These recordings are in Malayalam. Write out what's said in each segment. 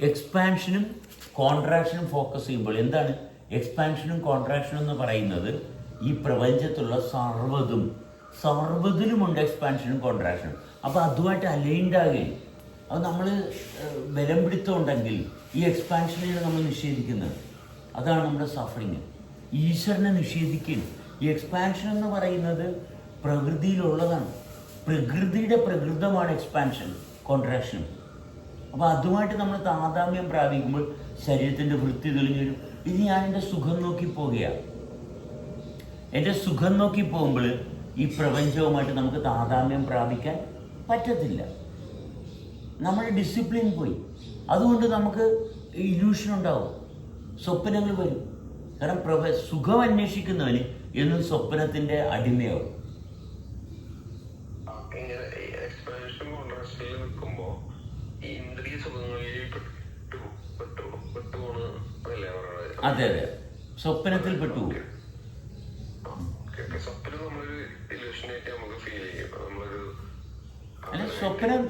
എക്സ്പാൻഷനും കോൺട്രാക്ഷനും ഫോക്കസ് ചെയ്യുമ്പോൾ എന്താണ് എക്സ്പാൻഷനും കോൺട്രാക്ഷനും എന്ന് പറയുന്നത്? ഈ പ്രപഞ്ചത്തുള്ള സർവ്വതിലുമുണ്ട് എക്സ്പാൻഷനും കോൺട്രാക്ഷനും. അപ്പോൾ അതുമായിട്ട് അലൈൻഡ് ആകുകയും അത് നമ്മൾ ബലം പിടുത്തമുണ്ടെങ്കിൽ ഈ എക്സ്പാൻഷനെയാണ് നമ്മൾ നിഷേധിക്കുന്നത്. അതാണ് നമ്മുടെ സഫറിങ്. ഈശ്വരനെ നിഷേധിക്കുകയും ഈ എക്സ്പാൻഷൻ എന്ന് പറയുന്നത് പ്രകൃതിയിലുള്ളതാണ്. പ്രകൃതിയുടെ പ്രകൃതമാണ് എക്സ്പാൻഷൻ കോൺട്രാക്ഷനും. അപ്പോൾ അതുമായിട്ട് നമ്മൾ താതാമ്യം പ്രാപിക്കുമ്പോൾ ശരീരത്തിൻ്റെ വൃത്തി തെളിഞ്ഞു വരും. ഇത് ഞാൻ എൻ്റെ സുഖം നോക്കി പോവുകയാണ്. എൻ്റെ സുഖം നോക്കി പോകുമ്പോൾ ഈ പ്രപഞ്ചവുമായിട്ട് നമുക്ക് താതാമ്യം പ്രാപിക്കാൻ പറ്റത്തില്ല. നമ്മുടെ ഡിസിപ്ലിൻ പോയി. അതുകൊണ്ട് നമുക്ക് ഇല്യൂഷൻ ഉണ്ടാവും, സ്വപ്നങ്ങൾ വരും. കാരണം സുഖം അന്വേഷിക്കുന്നവന് എന്നും സ്വപ്നത്തിൻ്റെ അടിമയാവും. അതെ അതെ, സ്വപ്നത്തിൽ പെട്ടുപോകും. അല്ല,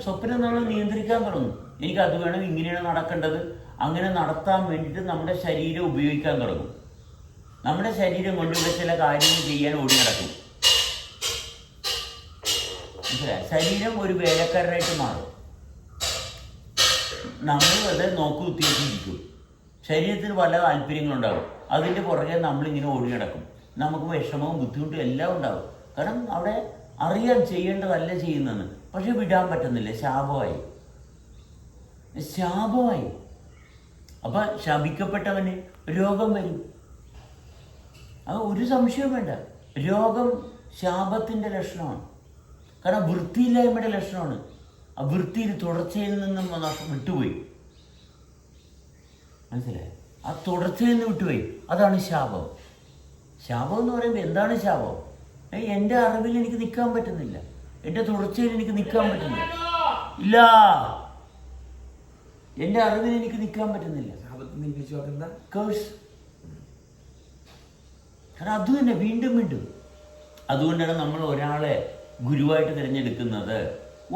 സ്വപ്നം നമ്മൾ നിയന്ത്രിക്കാൻ തുടങ്ങും. എനിക്ക് അത് വേണം, ഇങ്ങനെയാണ് നടക്കേണ്ടത്. അങ്ങനെ നടത്താൻ വേണ്ടിയിട്ട് നമ്മുടെ ശരീരം ഉപയോഗിക്കാൻ തുടങ്ങും. നമ്മുടെ ശരീരം കൊണ്ടിവിടെ ചില കാര്യങ്ങൾ ചെയ്യാൻ ഓടി നടക്കും. മനസ്സിലായി? ശരീരം ഒരു വേലക്കാരനായിട്ട് മാറും. നമ്മൾ അത് നോക്കുകുത്തിയിരിക്കും. ശരീരത്തിന് പല താല്പര്യങ്ങളുണ്ടാകും. അതിൻ്റെ പുറകെ നമ്മളിങ്ങനെ ഓടി നടക്കും. നമുക്ക് വിഷമവും ബുദ്ധിമുട്ടും എല്ലാം ഉണ്ടാകും. കാരണം അവിടെ അറിയാൻ ചെയ്യേണ്ടതല്ല ചെയ്യുന്നതെന്ന്. പക്ഷെ വിടാൻ പറ്റുന്നില്ല. ശാപമായി. അപ്പം ശപിക്കപ്പെട്ടവന് രോഗം വരും. അത് ഒരു സംശയവും വേണ്ട. രോഗം ശാപത്തിൻ്റെ ലക്ഷണമാണ്. കാരണം വൃത്തിയില്ലായ്മയുടെ ലക്ഷണമാണ്. ആ വൃത്തിയിൽ തുടർച്ചയിൽ നിന്നും വിട്ടുപോയി. മനസ്സിലായി? ആ തുടർച്ചയിൽ നിന്ന് വിട്ടുപോയി. അതാണ് ശാപം. ശാപം എന്ന് പറയുമ്പോൾ എന്താണ് ശാപം? എൻ്റെ അറിവിൽ എനിക്ക് നിൽക്കാൻ പറ്റുന്നില്ല. എൻ്റെ തുടർച്ചയിൽ എനിക്ക് നിൽക്കാൻ പറ്റുന്നില്ല. ഇല്ല, എൻ്റെ അറിവിൽ എനിക്ക് നിൽക്കാൻ പറ്റുന്നില്ല. കേഴ്സ്. കാരണം അത് തന്നെ വീണ്ടും. അതുകൊണ്ടാണ് നമ്മൾ ഒരാളെ ഗുരുവായിട്ട് തിരഞ്ഞെടുക്കുന്നത്.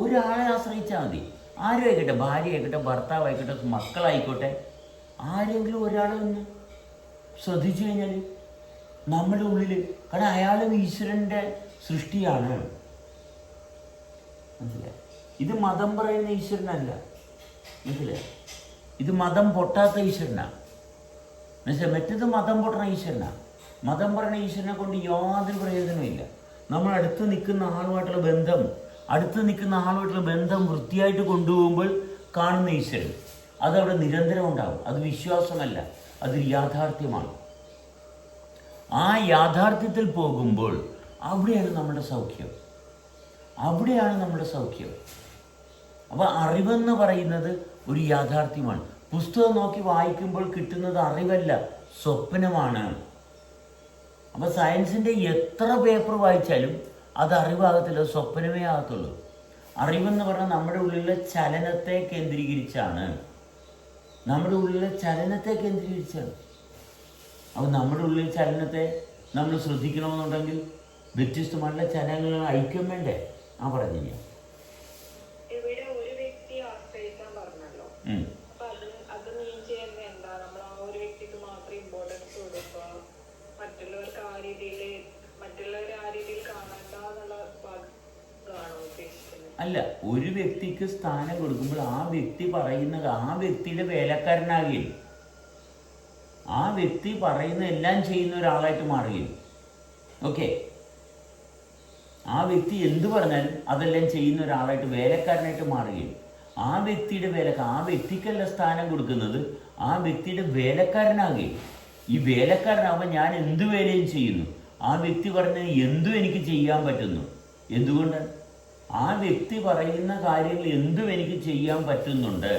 ഒരാളെ ആശ്രയിച്ചാൽ മതി. ആരും ആയിക്കോട്ടെ, ഭാര്യ ആയിക്കോട്ടെ, ഭർത്താവായിക്കോട്ടെ, മക്കളായിക്കോട്ടെ, ആരെങ്കിലും ഒരാളെ ഒന്ന് ശ്രദ്ധിച്ചു കഴിഞ്ഞാൽ നമ്മുടെ ഉള്ളിൽ, കാരണം അയാളും ഈശ്വരൻ്റെ സൃഷ്ടിയാണ്. മനസ്സിലായി? ഇത് മതം പറയുന്ന ഈശ്വരനല്ല. മനസ്സിലായി? ഇത് മതം പൊട്ടാത്ത ഈശ്വരനാണ്. മനസ്സിലായി? മറ്റേത് മതം പൊട്ടണ ഈശ്വരനാണ്. മതം പറയുന്ന ഈശ്വരനെ കൊണ്ട് യാതൊരു പ്രയോജനമില്ല. നമ്മൾ അടുത്ത് നിൽക്കുന്ന ആളുമായിട്ടുള്ള ബന്ധം വൃത്തിയായിട്ട് കൊണ്ടുപോകുമ്പോൾ കാണുന്ന ഈശ്വരൻ അതവിടെ നിരന്തരം ഉണ്ടാകും. അത് വിശ്വാസമല്ല, അത് യാഥാർത്ഥ്യമാണ്. ആ യാഥാർത്ഥ്യത്തിൽ പോകുമ്പോൾ അവിടെയാണ് നമ്മുടെ സൗഖ്യം. അപ്പോൾ അറിവെന്ന് പറയുന്നത് ഒരു യാഥാർത്ഥ്യമാണ്. പുസ്തകം നോക്കി വായിക്കുമ്പോൾ കിട്ടുന്നത് അറിവല്ല, സ്വപ്നമാണ്. അപ്പോൾ സയൻസിൻ്റെ എത്ര പേപ്പർ വായിച്ചാലും അത് അറിവാകത്തില്ല, സ്വപ്നമേ ആകത്തുള്ളൂ. അറിവെന്ന് പറഞ്ഞാൽ നമ്മുടെ ഉള്ളിലെ ചലനത്തെ കേന്ദ്രീകരിച്ചാണ്. അപ്പോൾ നമ്മുടെ ഉള്ളിൽ ചലനത്തെ നമ്മൾ ശ്രദ്ധിക്കണമെന്നുണ്ടെങ്കിൽ വ്യത്യസ്തമായിട്ടുള്ള ചലനങ്ങൾ ഐക്യം വേണ്ടേ? പറഞ്ഞു അല്ല, ഒരു വ്യക്തിക്ക് സ്ഥാനം കൊടുക്കുമ്പോൾ ആ വ്യക്തി പറയുന്നത് ആ വ്യക്തിയുടെ വേലക്കാരനാകുകയും ആ വ്യക്തി പറയുന്ന എല്ലാം ചെയ്യുന്ന ഒരാളായിട്ട് മാറുകയും. ഓക്കെ, ആ വ്യക്തി എന്ത് പറഞ്ഞാലും അതെല്ലാം ചെയ്യുന്ന ഒരാളായിട്ട് വേലക്കാരനായിട്ട് മാറുകയും ആ വ്യക്തിക്കല്ല സ്ഥാനം കൊടുക്കുന്നത്, ആ വ്യക്തിയുടെ വേലക്കാരനാകുകയും. ഈ വേലക്കാരനാകുമ്പോൾ ഞാൻ എന്ത് വേലയും ചെയ്യുന്നു. ആ വ്യക്തി പറഞ്ഞത് എന്തും എനിക്ക് ചെയ്യാൻ പറ്റുന്നു. എന്തുകൊണ്ടാണ്? ആ വ്യക്തി പറയുന്ന കാര്യങ്ങൾ എന്തും എനിക്ക് ചെയ്യാൻ പറ്റുന്നുണ്ട്.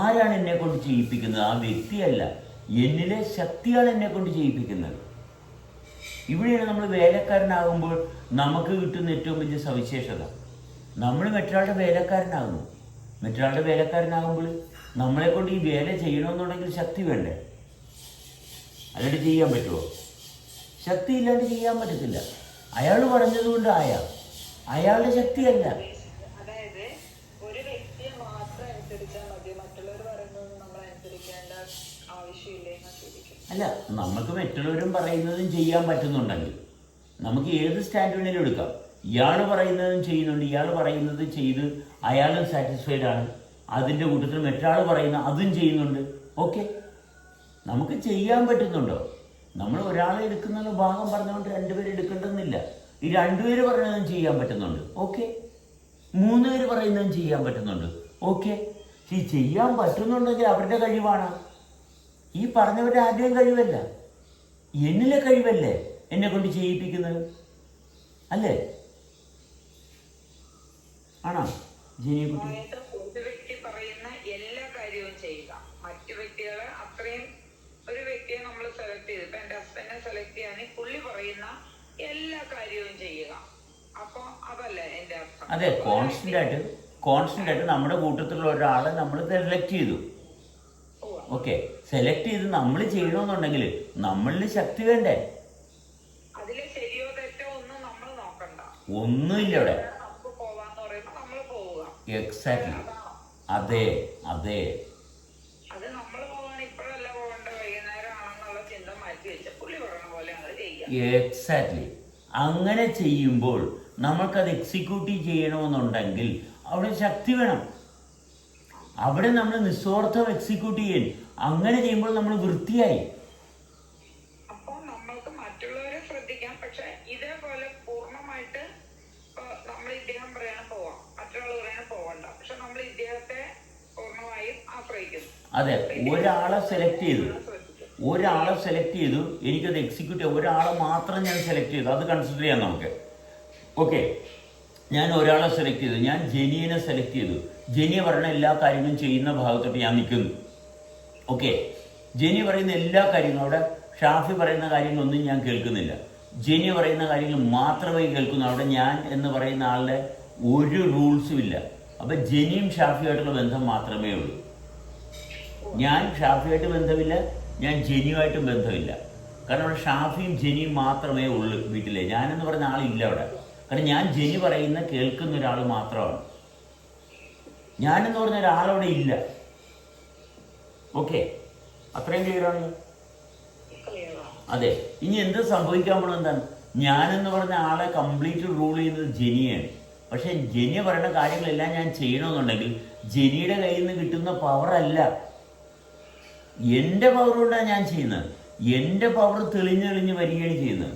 ആരാണ് എന്നെ കൊണ്ട് ചെയ്യിപ്പിക്കുന്നത്? ആ വ്യക്തിയല്ല, എന്നിലെ ശക്തിയാണ് എന്നെ കൊണ്ട് ചെയ്യിപ്പിക്കുന്നത്. ഇവിടെയാണ് നമ്മൾ വേലക്കാരനാകുമ്പോൾ നമുക്ക് കിട്ടുന്ന ഏറ്റവും വലിയ സവിശേഷത. നമ്മൾ മറ്റൊരാളുടെ വേലക്കാരനാകുമ്പോൾ നമ്മളെ കൊണ്ട് ഈ വേല ചെയ്യണമെന്നുണ്ടെങ്കിൽ ശക്തി വേണ്ടേ? അല്ലാണ്ട് ചെയ്യാൻ പറ്റുമോ? ശക്തി ഇല്ലാണ്ട് ചെയ്യാൻ പറ്റത്തില്ല. അയാൾ പറഞ്ഞതുകൊണ്ട് അയാളുടെ ശക്തിയല്ല. അതായത് ഒരു വ്യക്തിയെ മാത്രം അനുസരിച്ചാൽ മതി, മറ്റുള്ളവർ അല്ല, നമുക്ക് മറ്റുള്ളവരും പറയുന്നതും ചെയ്യാൻ പറ്റുന്നുണ്ടെങ്കിൽ നമുക്ക് ഏത് സ്റ്റാൻഡ് വേണേലും എടുക്കാം. ഇയാൾ പറയുന്നതും ചെയ്യുന്നുണ്ട്, ഇയാൾ പറയുന്നത് ചെയ്ത് അയാളും സാറ്റിസ്ഫൈഡ് ആണ്, അതിൻ്റെ കൂട്ടത്തിൽ മറ്റൊരാൾ പറയുന്ന അതും ചെയ്യുന്നുണ്ട്. ഓക്കെ, നമുക്ക് ചെയ്യാൻ പറ്റുന്നുണ്ടോ? നമ്മൾ ഒരാളെ എടുക്കുന്ന ഭാഗം പറഞ്ഞുകൊണ്ട് രണ്ടുപേര് എടുക്കേണ്ടതെന്നില്ല. ഈ രണ്ടുപേര് പറയുന്നതും ചെയ്യാൻ പറ്റുന്നുണ്ട്. ഓക്കെ, 3 പേര് പറയുന്നതും ചെയ്യാൻ പറ്റുന്നുണ്ട്. ഓക്കെ, ഈ ചെയ്യാൻ പറ്റുന്നുണ്ടെങ്കിൽ അവരുടെ കഴിവാണ്. ഈ പറഞ്ഞവരുടെ ആദ്യം കഴിവല്ല, എന്നിലെ കഴിവല്ലേ എന്നെ കൊണ്ട് ചെയ്യിപ്പിക്കുന്നത്, അല്ലേ? ആണോ ജനിക്കുട്ടി? ഒരു വ്യക്തി പറയുന്ന എല്ലാ കാര്യവും ചെയ്യുക. മറ്റു വ്യക്തികളെ അത്രയും ഒരു വ്യക്തിയെ നമ്മൾ സെലക്ട് ചെയ്ത്, ഇപ്പൊ എന്റെ ഹസ്ബൻഡിനെ സെലക്ട് ചെയ്യാൻ പുള്ളി പറയുന്ന എല്ലാ കാര്യവും ചെയ്യുക. അപ്പൊ അതല്ലേ എന്റെ അർത്ഥം. അതെ, കോൺസ്റ്റന്റ് ആയിട്ട് നമ്മുടെ കൂട്ടത്തിലുള്ള ഒരാളെ നമ്മൾ സെലക്ട് ചെയ്തു. ഓക്കെ, സെലക്ട് ചെയ്ത് നമ്മൾ ചെയ്യണമെന്നുണ്ടെങ്കിൽ നമ്മളിൽ ശക്തി വേണ്ടേ? അതിലെ ശരിയോ തെറ്റോ ഒന്നും നമ്മൾ നോക്കണ്ട, ഒന്നുമില്ല അവിടെ. നമുക്ക് പോവാന്ന് പറയുമ്പോ നമ്മൾ പോവുക. എക്സാക്ട്ലി, അതെ അതെ. അത് നമ്മൾ പോവാൻ ഇപ്പോഴല്ല പോകേണ്ട, വൈകുന്നേരം ആണെന്നുള്ള ചിന്ത മാറ്റി വെച്ച പുള്ളി പറയുന്ന പോലെ ഞങ്ങൾ ചെയ്യാം. എക്സാക്ട്ലി. അങ്ങനെ ചെയ്യുമ്പോൾ നമ്മൾക്കത് എക്സിക്യൂട്ടീവ് ചെയ്യണമെന്നുണ്ടെങ്കിൽ അവിടെ ശക്തി വേണം. അവിടെ നമ്മൾ നിസ്വാർത്ഥം എക്സിക്യൂട്ട് ചെയ്യാൻ. അങ്ങനെ ചെയ്യുമ്പോൾ നമ്മൾ വൃത്തിയായി. അപ്പൊ നമ്മൾക്ക് മറ്റുള്ളവരെ ശ്രദ്ധിക്കാം, പക്ഷെ ഇതേപോലെ പൂർണ്ണമായിട്ട് നമ്മൾ ഇദ്ദേഹം പറയാൻ പോവാം, മറ്റൊരാൾ പറയാൻ പോവണ്ട, പക്ഷെ നമ്മൾ ഇദ്ദേഹത്തെ പൂർണ്ണമായും ആശ്രയിക്കുന്നു. അതെ, ഒരാളെ സെലക്ട് ചെയ്തു, എനിക്കത് എക്സിക്യൂട്ട് ചെയ്യാം. ഒരാളെ മാത്രം ഞാൻ സെലക്ട് ചെയ്തു, അത് കൺസിഡർ ചെയ്യാം നമുക്ക്. ഓക്കെ, ഞാൻ ഒരാളെ സെലക്ട് ചെയ്തു, ഞാൻ ജെനിയെ സെലക്ട് ചെയ്തു. ജെനി പറയുന്ന എല്ലാ കാര്യങ്ങളും ചെയ്യുന്ന ഭാഗത്തോട്ട് ഞാൻ നിൽക്കുന്നു. ഓക്കെ, ജെനി പറയുന്ന എല്ലാ കാര്യങ്ങളും, അവിടെ ഷാഫി പറയുന്ന കാര്യങ്ങളൊന്നും ഞാൻ കേൾക്കുന്നില്ല. ജെനി പറയുന്ന കാര്യങ്ങൾ മാത്രമേ കേൾക്കുന്നു. അവിടെ ഞാൻ എന്ന് പറയുന്ന ആളുടെ ഒരു റൂൾസും ഇല്ല. അപ്പം ജെനിയും ഷാഫിയുമായിട്ടുള്ള ബന്ധം മാത്രമേ ഉള്ളൂ. ഞാൻ ഷാഫിയായിട്ട് ബന്ധമില്ല, ഞാൻ ജെനിയുമായിട്ടും ബന്ധമില്ല. കാരണം അവിടെ ഷാഫിയും ജെനിയും മാത്രമേ ഉള്ളൂ വീട്ടിലെ. ഞാനെന്ന് പറഞ്ഞ ആളില്ല അവിടെ. കാരണം ഞാൻ ജെനി പറയുന്ന കേൾക്കുന്ന ഒരാൾ മാത്രമാണ്. ഞാനെന്ന് പറഞ്ഞ ഒരാളവിടെ ഇല്ല. ഓക്കെ, അത്രയും ക്ലിയർ ആണല്ലോ? അതെ. ഇനി എന്ത് സംഭവിക്കാൻ പോണത് എന്താണ്? ഞാനെന്ന് പറഞ്ഞ ആളെ കംപ്ലീറ്റ് റൂൾ ചെയ്യുന്നത് ജെനിയാണ്. പക്ഷെ ജെനി പറയുന്ന കാര്യങ്ങളെല്ലാം ഞാൻ ചെയ്യണമെന്നുണ്ടെങ്കിൽ ജെനിയുടെ കയ്യിൽ നിന്ന് കിട്ടുന്ന പവറല്ല, എൻ്റെ പവർ കൊണ്ടാണ് ഞാൻ ചെയ്യുന്നത്. എൻ്റെ പവർ തെളിഞ്ഞ് വരികയാണ് ചെയ്യുന്നത്.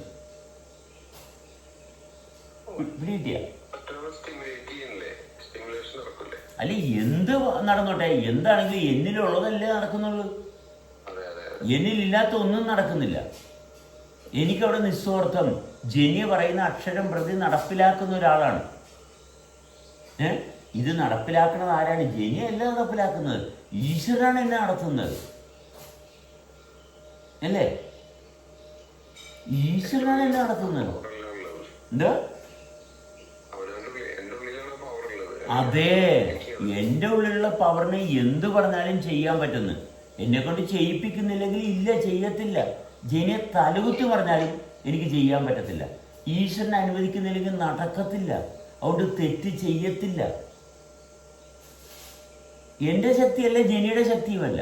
അല്ല, എന്ത് നടന്നോട്ടെ, എന്താണെങ്കിലും എന്നിലുള്ളതല്ലേ നടക്കുന്നുള്ളൂ. എന്നിലില്ലാത്ത ഒന്നും നടക്കുന്നില്ല. എനിക്കവിടെ നിസ്വാർത്ഥം ജെനി പറയുന്ന അക്ഷരം പ്രതി നടപ്പിലാക്കുന്ന ഒരാളാണ്. ഇത് നടപ്പിലാക്കുന്നത് ആരാണ്? ജെനി അല്ല നടപ്പിലാക്കുന്നത്, ഈശ്വരനാണ് എന്നെ നടത്തുന്നത്, അല്ലേ? ഈശ്വരനാണ് എന്നെ നടത്തുന്നത്. എന്താ? അതെ, എൻ്റെ ഉള്ളിലുള്ള പവറിനെ എന്ത് പറഞ്ഞാലും ചെയ്യാൻ പറ്റുന്നു. എന്നെ കൊണ്ട് ചെയ്യിപ്പിക്കുന്നില്ലെങ്കിൽ ഇല്ല, ചെയ്യത്തില്ല. ജെനിയെ തലകുത്തി പറഞ്ഞാലും എനിക്ക് ചെയ്യാൻ പറ്റത്തില്ല. ഈശ്വരനെ അനുവദിക്കുന്നില്ലെങ്കിൽ നടക്കത്തില്ല. അതുകൊണ്ട് തെറ്റ് ചെയ്യത്തില്ല. എൻ്റെ ശക്തിയല്ല, ജെനിയുടെ ശക്തിയുമല്ല.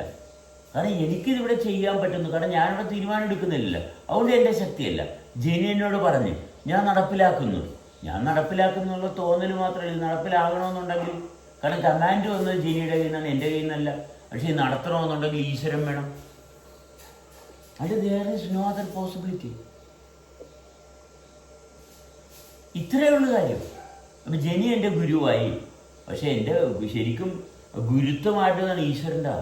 കാരണം എനിക്കിതിവിടെ ചെയ്യാൻ പറ്റുന്നു. കാരണം ഞാനിവിടെ തീരുമാനം എടുക്കുന്നില്ല. അതുകൊണ്ട് എൻ്റെ ശക്തിയല്ല. ജെനി എന്നോട് പറഞ്ഞ് ഞാൻ നടപ്പിലാക്കുന്നു. ഞാൻ നടപ്പിലാക്കുന്നുള്ള തോന്നൽ മാത്രമല്ല, നടപ്പിലാകണമെന്നുണ്ടെങ്കിൽ, കാരണം കമാൻഡ് വന്നത് ജെനിയുടെ കയ്യിൽ നിന്നാണ്, എൻ്റെ കയ്യിൽ നിന്നല്ല. പക്ഷേ നടത്തണമെന്നുണ്ടെങ്കിൽ ഈശ്വരൻ വേണം. അത് there is no other possibility. ഇത്രയേ ഉള്ളൂ കാര്യം. അപ്പം ജെനി എൻ്റെ ഗുരുവായി. പക്ഷെ എൻ്റെ ശരിക്കും ഗുരുത്വമായിട്ടാണ് ഈശ്വരൻ്റെ.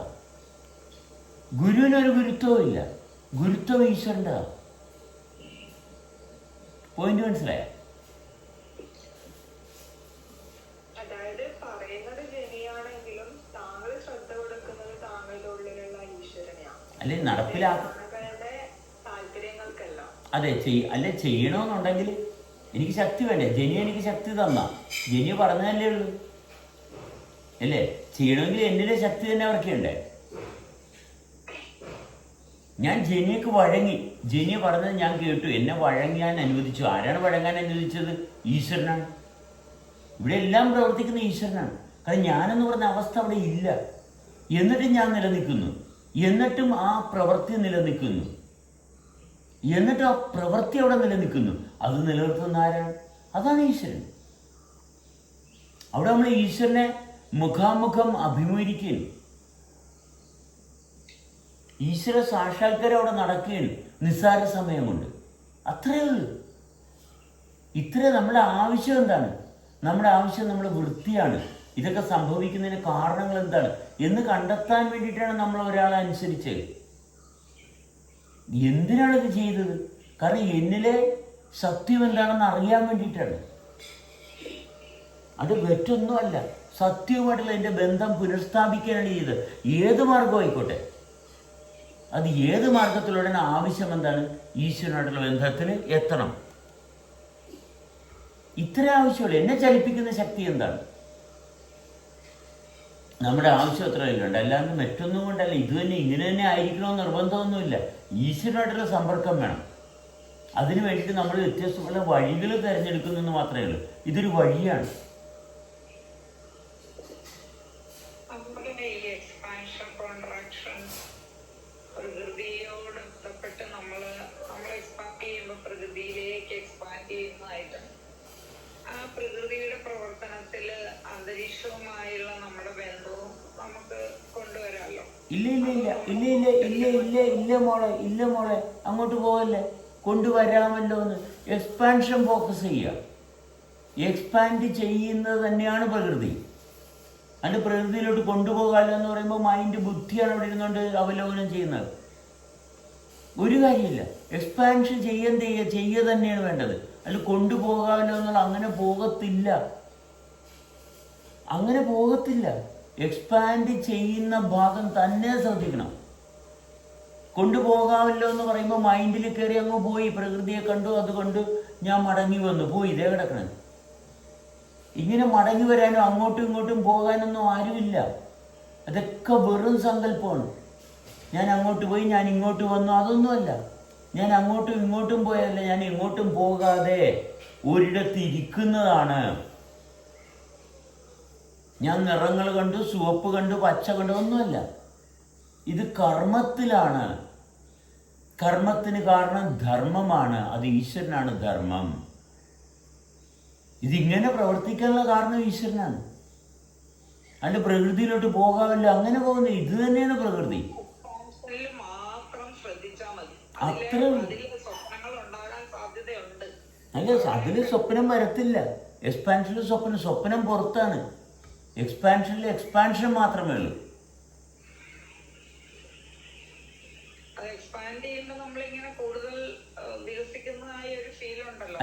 ഗുരുവിനൊരു ഗുരുത്വവും ഇല്ല, ഗുരുത്വം ഈശ്വരൻ്റെ. പോയിന്റ് മനസ്സിലായ? അല്ലെ അതെ അല്ലെ ചെയ്യണമെന്നുണ്ടെങ്കിൽ എനിക്ക് ശക്തി വേണ്ടേ? ജെനി എനിക്ക് ശക്തി തന്ന, ജെനി പറഞ്ഞതല്ലേ ഉള്ളൂ, അല്ലേ? ചെയ്യണമെങ്കിൽ എന്നിലെ ശക്തി തന്നെ അവർക്ക് ഉണ്ടേ. ഞാൻ ജെനിക്ക് വഴങ്ങി, ജെനി പറഞ്ഞത് ഞാൻ കേട്ടു, എന്നെ വഴങ്ങാൻ അനുവദിച്ചു. ആരാണ് വഴങ്ങാൻ അനുവദിച്ചത്? ഈശ്വരനാണ്. ഇവിടെ എല്ലാം പ്രവർത്തിക്കുന്ന ഈശ്വരനാണ്. കാരണം ഞാനെന്ന് പറഞ്ഞ അവസ്ഥ അവിടെ ഇല്ല. എന്നിട്ടും ഞാൻ നിലനിൽക്കുന്നു, എന്നിട്ടും ആ പ്രവൃത്തി നിലനിൽക്കുന്നു. എന്നിട്ട് ആ പ്രവൃത്തി അവിടെ നിലനിൽക്കുന്നു. അത് നിലനിർത്തുന്ന ആരാണ്? അതാണ് ഈശ്വരൻ. അവിടെ നമ്മൾ ഈശ്വരനെ മുഖാമുഖം അഭിമുഖീകരിക്കുകയാണ്. ഈശ്വര സാക്ഷാത്കാരം അവിടെ നടക്കുകയാണ് നിസ്സാര സമയം കൊണ്ട്. അത്രയേ ഉള്ളൂ. ഇത്രേ നമ്മുടെ ആവശ്യം എന്താണ്? നമ്മുടെ ആവശ്യം നമ്മുടെ വൃത്തിയാണ്. ഇതൊക്കെ സംഭവിക്കുന്നതിന് കാരണങ്ങൾ എന്താണ് എന്ന് കണ്ടെത്താൻ വേണ്ടിയിട്ടാണ് നമ്മൾ ഒരാളെ അനുസരിച്ചത്. എന്തിനാണ് ഇത് ചെയ്തത്? കാരണം എന്നിലെ സത്യം എന്താണെന്ന് അറിയാൻ വേണ്ടിയിട്ടാണ്. അത് മറ്റൊന്നുമല്ല. സത്യവുമായിട്ടുള്ള എൻ്റെ ബന്ധം പുനഃസ്ഥാപിക്കാനാണ് ചെയ്തത്. ഏത് മാർഗമായിക്കോട്ടെ, അത് ഏത് മാർഗത്തിലൂടെ ആവശ്യം എന്താണ്? ഈശ്വരനായിട്ടുള്ള ബന്ധത്തിൽ എത്തണം. ഇത്ര ആവശ്യമുള്ളൂ. എന്നെ ചലിപ്പിക്കുന്ന ശക്തി എന്താണ്? നമ്മുടെ ആവശ്യം എത്ര ഇല്ലുണ്ട്. അല്ലാണ്ട് മറ്റൊന്നും കൊണ്ടല്ല. ഇത് തന്നെ ഇങ്ങനെ തന്നെ ആയിരിക്കണമെന്ന് നിർബന്ധമൊന്നുമില്ല. ഈശ്വരനായിട്ടുള്ള സമ്പർക്കം വേണം. അതിനു വേണ്ടിയിട്ട് നമ്മൾ വ്യത്യസ്തമുള്ള വഴികൾ തിരഞ്ഞെടുക്കുന്നെന്ന് മാത്രമേ ഉള്ളൂ. ഇതൊരു വഴിയാണ്. പ്രകൃതിയോട് ബന്ധപ്പെട്ട് നമ്മൾ എക്സ്പാൻഡ് ചെയ്യുമ്പോൾ പ്രകൃതിയിലേക്ക് എക്സ്പാൻഡ് ചെയ്യുന്നതായിട്ട് ആ പ്രകൃതിയുടെ പ്രവർത്തനത്തിൽ അന്തരീക്ഷവുമായുള്ള നമ്മുടെ ബന്ധവും നമുക്ക് കൊണ്ടുവരാമല്ലോ. ഇല്ല ഇല്ല ഇല്ല ഇല്ല ഇല്ല ഇല്ല ഇല്ല ഇല്ല മോളെ, ഇല്ല മോളെ, അങ്ങോട്ട് പോകല്ലേ. കൊണ്ടുവരാമല്ലോ എന്ന് എക്സ്പാൻഷൻ ഫോക്കസ് ചെയ്യുക. എക്സ്പാൻഡ് ചെയ്യുന്നത് തന്നെയാണ് പ്രകൃതി. അതിൻ്റെ പ്രകൃതിയിലോട്ട് കൊണ്ടുപോകാമല്ലോ എന്ന് പറയുമ്പോൾ മൈൻഡ്, ബുദ്ധിയാണ് അവിടെ ഇരുന്നുകൊണ്ട് അവലോകനം ചെയ്യുന്നത്. ഒരു കാര്യമില്ല. എക്സ്പാൻഷൻ ചെയ്യുക തന്നെയാണ് വേണ്ടത്. അതിൽ കൊണ്ടുപോകാമല്ലോ എന്നുള്ള അങ്ങനെ പോകത്തില്ല. അങ്ങനെ പോകത്തില്ല. എക്സ്പാൻഡ് ചെയ്യുന്ന ഭാഗം തന്നെ ശ്രദ്ധിക്കണം. കൊണ്ടുപോകാമല്ലോ എന്ന് പറയുമ്പോൾ മൈൻഡിൽ കയറി അങ്ങ് പോയി, പ്രകൃതിയെ കണ്ടു, അതുകൊണ്ട് ഞാൻ മടങ്ങി വന്നു, പോയി ഇതേ കിടക്കണം. ഇങ്ങനെ മടങ്ങി വരാനോ അങ്ങോട്ടും ഇങ്ങോട്ടും പോകാനൊന്നും ആരുമില്ല. അതൊക്കെ വെറും സങ്കല്പമാണ്. ഞാൻ അങ്ങോട്ട് പോയി, ഞാൻ ഇങ്ങോട്ട് വന്നു, അതൊന്നുമല്ല. ഞാൻ അങ്ങോട്ടും ഇങ്ങോട്ടും പോയതല്ല, ഞാൻ ഇങ്ങോട്ടും പോകാതെ ഒരിടത്ത് ഇരിക്കുന്നതാണ്. ഞാൻ നിറങ്ങൾ കണ്ടു, ചുവപ്പ് കണ്ടു, പച്ച കണ്ടു, ഒന്നുമല്ല. ഇത് കർമ്മത്തിലാണ്. കർമ്മത്തിന് കാരണം ധർമ്മമാണ്. അത് ഈശ്വരനാണ് ധർമ്മം. ഇതിങ്ങനെ പ്രവർത്തിക്കാനുള്ള കാരണം ഈശ്വരനാണ്. അതിന്റെ പ്രകൃതിയിലോട്ട് പോകാമല്ലോ, അങ്ങനെ പോകുന്നത് ഇത് തന്നെയാണ് പ്രകൃതി. അത്ര അല്ല, അതില് സ്വപ്നം വരത്തില്ല. എക്സ്പാൻഷനിൽ സ്വപ്നം പുറത്താണ്. എക്സ്പാൻഷനിൽ എക്സ്പാൻഷൻ മാത്രമേ ഉള്ളൂ.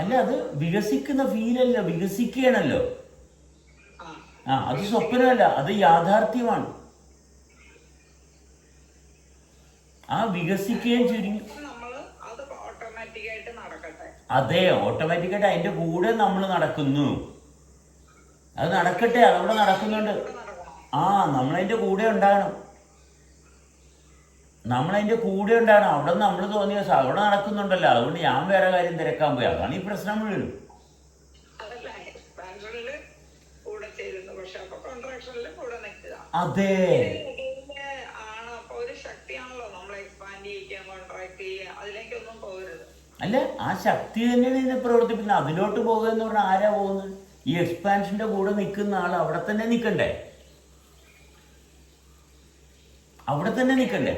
അല്ല, അത് വികസിക്കുന്ന ഫീലല്ല, വികസിക്കുകയാണല്ലോ. അത് സ്വപ്നമല്ല, അത് യാഥാർത്ഥ്യമാണ്. ആ വികസിക്കുകയും ചുരുങ്ങി. അതെ, ഓട്ടോമാറ്റിക്കായിട്ട് അതിന്റെ കൂടെ നമ്മൾ നടക്കുന്നു. അത് നടക്കട്ടെ, അതവിടെ നടക്കുന്നുണ്ട്. നമ്മളതിന്റെ കൂടെ ഉണ്ടാകണം. നമ്മളതിന്റെ കൂടെ ഉണ്ടാകണം. അവിടെ നമ്മൾ തോന്നിയ അവിടെ നടക്കുന്നുണ്ടല്ലോ, അതുകൊണ്ട് ഞാൻ വേറെ കാര്യം തിരക്കാൻ പോയി. അതാണ് ഈ പ്രശ്നം മുഴുവനും. അതെ, അല്ല, ആ ശക്തി തന്നെയാണ് ഇതിനെ പ്രവർത്തിപ്പിക്കുന്നത്. അതിലോട്ട് പോകുക എന്ന് പറഞ്ഞാൽ ആരാ പോകുന്നത്? ഈ എക്സ്പാൻഷന്റെ കൂടെ നിൽക്കുന്ന ആൾ അവിടെ തന്നെ നിൽക്കണ്ടേ? അവിടെ തന്നെ നിൽക്കണ്ടേ?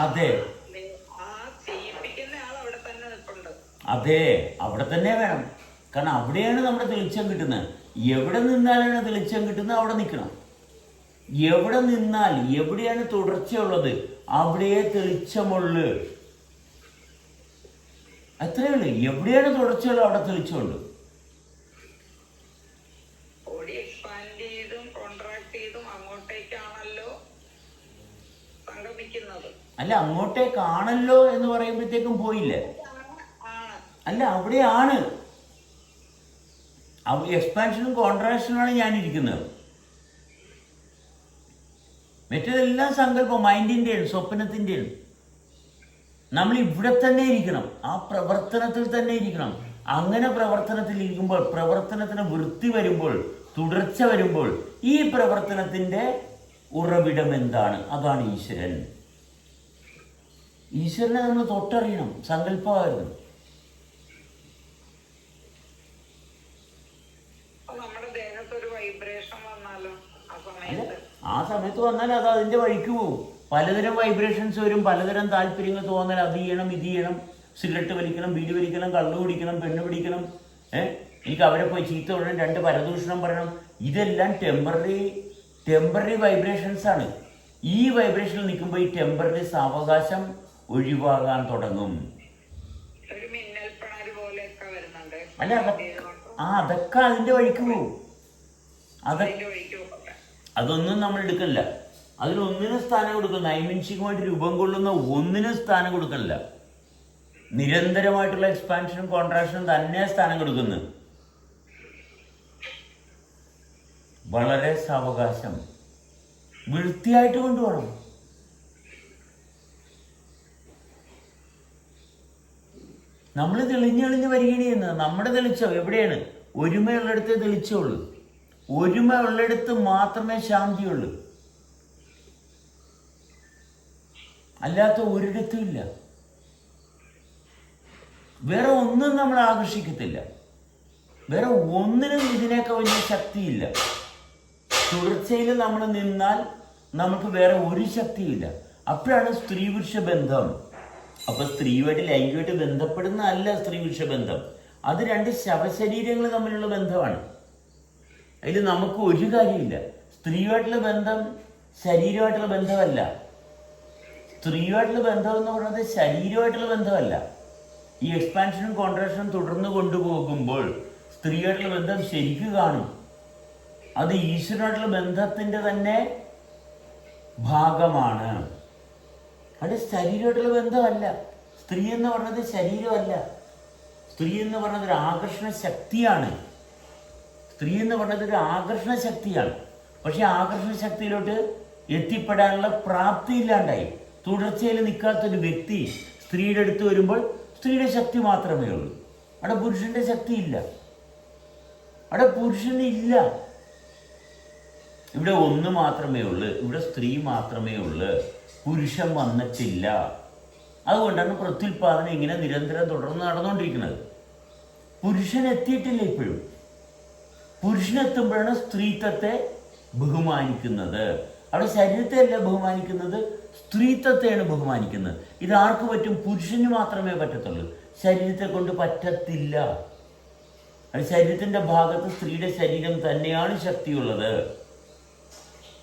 അതെ അതെ, അവിടെ തന്നെ വേണം. കാരണം അവിടെയാണ് നമ്മുടെ തെളിച്ചം കിട്ടുന്നത്. എവിടെ നിന്നാലാണ് തെളിച്ചം കിട്ടുന്നത് അവിടെ നിൽക്കണം. എവിടെ നിന്നാൽ, എവിടെയാണ് തുടർച്ചയുള്ളത് അവിടെയേ തെളിച്ചമുള്ളു. അത്രയേ ഉള്ളൂ. എവിടെയാണ് തുടർച്ചയുള്ളത് അവിടെ തെളിച്ചമുള്ളു. അല്ല, അങ്ങോട്ടേക്കാണല്ലോ എന്ന് പറയുമ്പോഴത്തേക്കും പോയില്ലേ? അല്ല, അവിടെയാണ്. എക്സ്പാൻഷനും കോൺട്രാക്ഷനുമാണ് ഞാനിരിക്കുന്നത്. മറ്റേതെല്ലാം സങ്കല്പം, മൈൻഡിൻ്റെയാണ്, സ്വപ്നത്തിൻ്റെയാണ്. നമ്മൾ ഇവിടെ തന്നെ ഇരിക്കണം, ആ പ്രവർത്തനത്തിൽ തന്നെ ഇരിക്കണം. അങ്ങനെ പ്രവർത്തനത്തിൽ ഇരിക്കുമ്പോൾ, പ്രവർത്തനത്തിന് വൃത്തി വരുമ്പോൾ, തുടർച്ച വരുമ്പോൾ, ഈ പ്രവർത്തനത്തിന്റെ ഉറവിടം എന്താണ്? അതാണ് ഈശ്വരൻ. ഈശ്വരനെ നമ്മൾ തൊട്ടറിയണം, സങ്കല്പമായിരുന്നു. നമ്മുടെ ദേഹത്ത് ഒരു വൈബ്രേഷൻ വന്നാലോ അല്ല, ആ സമയത്ത് വന്നാൽ അത് അതിൻ്റെ വഴിക്ക് പോകും. പലതരം വൈബ്രേഷൻസ് വരും, പലതരം താല്പര്യങ്ങൾ തോന്നൽ, അത് ചെയ്യണം, ഇത് ചെയ്യണം, സിഗരറ്റ് വലിക്കണം, ബീഡി വലിക്കണം, കള്ളു പിടിക്കണം, പെണ്ണ് പിടിക്കണം, എനിക്ക് അവരെ പോയി ചീത്ത പറയണം, 2 പരദൂഷണം പറയണം. ഇതെല്ലാം ടെമ്പററി വൈബ്രേഷൻസ് ആണ്. ഈ വൈബ്രേഷനിൽ നിൽക്കുമ്പോൾ ഈ ടെമ്പററി സാവകാശം ഒഴിവാകാൻ തുടങ്ങും. അല്ല, അതൊക്കെ അതിൻ്റെ വഴിക്ക് പോകും. അതൊന്നും നമ്മൾ എടുക്കില്ല. അതിനൊന്നിനും സ്ഥാനം കൊടുക്കില്ല. നൈമിൻഷികമായിട്ട് രൂപം കൊള്ളുന്ന ഒന്നിനും സ്ഥാനം കൊടുക്കില്ല. നിരന്തരമായിട്ടുള്ള എക്സ്പാൻഷനും കോൺട്രാക്ഷനും തന്നെ സ്ഥാനം കൊടുക്കുന്നു. വളരെ സാവകാശം, വൃത്തിയായിട്ട് കൊണ്ടുപോകണം. നമ്മൾ തെളിഞ്ഞെളിഞ്ഞ് വരികയാണ് ചെയ്യുന്നത്. നമ്മുടെ തെളിച്ചോ എവിടെയാണ്? ഒരുമയുള്ളിടത്തേ തെളിച്ചുള്ളൂ. ഒരുമ ഉള്ളിടത്ത് മാത്രമേ ശാന്തിയുള്ളൂ, അല്ലാത്ത ഒരിടത്തും ഇല്ല. വേറെ ഒന്നും നമ്മൾ ആകർഷിക്കത്തില്ല. വേറെ ഒന്നിനും ഇതിനൊക്കെ വലിയ ശക്തിയില്ല. തുടർച്ചയിൽ നമ്മൾ നിന്നാൽ നമുക്ക് വേറെ ഒരു ശക്തിയില്ല. അപ്പോഴാണ് സ്ത്രീ പുരുഷ ബന്ധം. അപ്പൊ സ്ത്രീയുമായിട്ട് ലൈംഗികമായിട്ട് ബന്ധപ്പെടുന്നതല്ല സ്ത്രീ പുരുഷ ബന്ധം. അത് 2 ശവശരീരങ്ങൾ തമ്മിലുള്ള ബന്ധമാണ്. അതിൽ നമുക്ക് ഒരു കാര്യമില്ല. സ്ത്രീയുമായിട്ടുള്ള ബന്ധം ശരീരമായിട്ടുള്ള ബന്ധമല്ല. സ്ത്രീയുമായിട്ടുള്ള ബന്ധം എന്ന് പറയുന്നത് ശരീരമായിട്ടുള്ള ബന്ധമല്ല. ഈ എക്സ്പാൻഷനും കോൺട്രാക്ഷനും തുടർന്ന് കൊണ്ടുപോകുമ്പോൾ സ്ത്രീയായിട്ടുള്ള ബന്ധം ശരിക്ക് കാണും. അത് ഈശ്വരനായിട്ടുള്ള ബന്ധത്തിൻ്റെ തന്നെ ഭാഗമാണ്. അത് ശരീരമായിട്ടുള്ള ബന്ധമല്ല. സ്ത്രീ എന്ന് പറഞ്ഞത് ശരീരമല്ല. സ്ത്രീ എന്ന് പറഞ്ഞത് ഒരു ആകർഷണ ശക്തിയാണ്. സ്ത്രീ എന്ന് പറഞ്ഞത് ഒരു ആകർഷണ ശക്തിയാണ്. പക്ഷെ ആകർഷണ ശക്തിയിലോട്ട് എത്തിപ്പെടാനുള്ള പ്രാപ്തി ഇല്ലാണ്ടായി. തുടർച്ചയിൽ നിൽക്കാത്തൊരു വ്യക്തി സ്ത്രീയുടെ അടുത്ത് വരുമ്പോൾ സ്ത്രീയുടെ ശക്തി മാത്രമേ ഉള്ളൂ. അവിടെ പുരുഷന്റെ ശക്തി ഇല്ല. അവിടെ പുരുഷന് ഇല്ല. ഇവിടെ ഒന്ന് മാത്രമേ ഉള്ളൂ. ഇവിടെ സ്ത്രീ മാത്രമേ ഉള്ളൂ. പുരുഷൻ വന്നിട്ടില്ല. അതുകൊണ്ടാണ് പ്രത്യുൽപാദനം ഇങ്ങനെ നിരന്തരം തുടർന്ന് നടന്നുകൊണ്ടിരിക്കുന്നത്. പുരുഷൻ എത്തിയിട്ടില്ല ഇപ്പോഴും. പുരുഷനെത്തുമ്പോഴാണ് സ്ത്രീത്വത്തെ ബഹുമാനിക്കുന്നത്. അവിടെ ശരീരത്തെ അല്ല ബഹുമാനിക്കുന്നത്, സ്ത്രീത്വത്തെയാണ് ബഹുമാനിക്കുന്നത്. ഇത് ആർക്ക് പറ്റും? പുരുഷന് മാത്രമേ പറ്റത്തുള്ളൂ. ശരീരത്തെ കൊണ്ട് പറ്റത്തില്ല. അത് ശരീരത്തിന്റെ ഭാഗത്ത് സ്ത്രീയുടെ ശരീരം തന്നെയാണ് ശക്തിയുള്ളത്.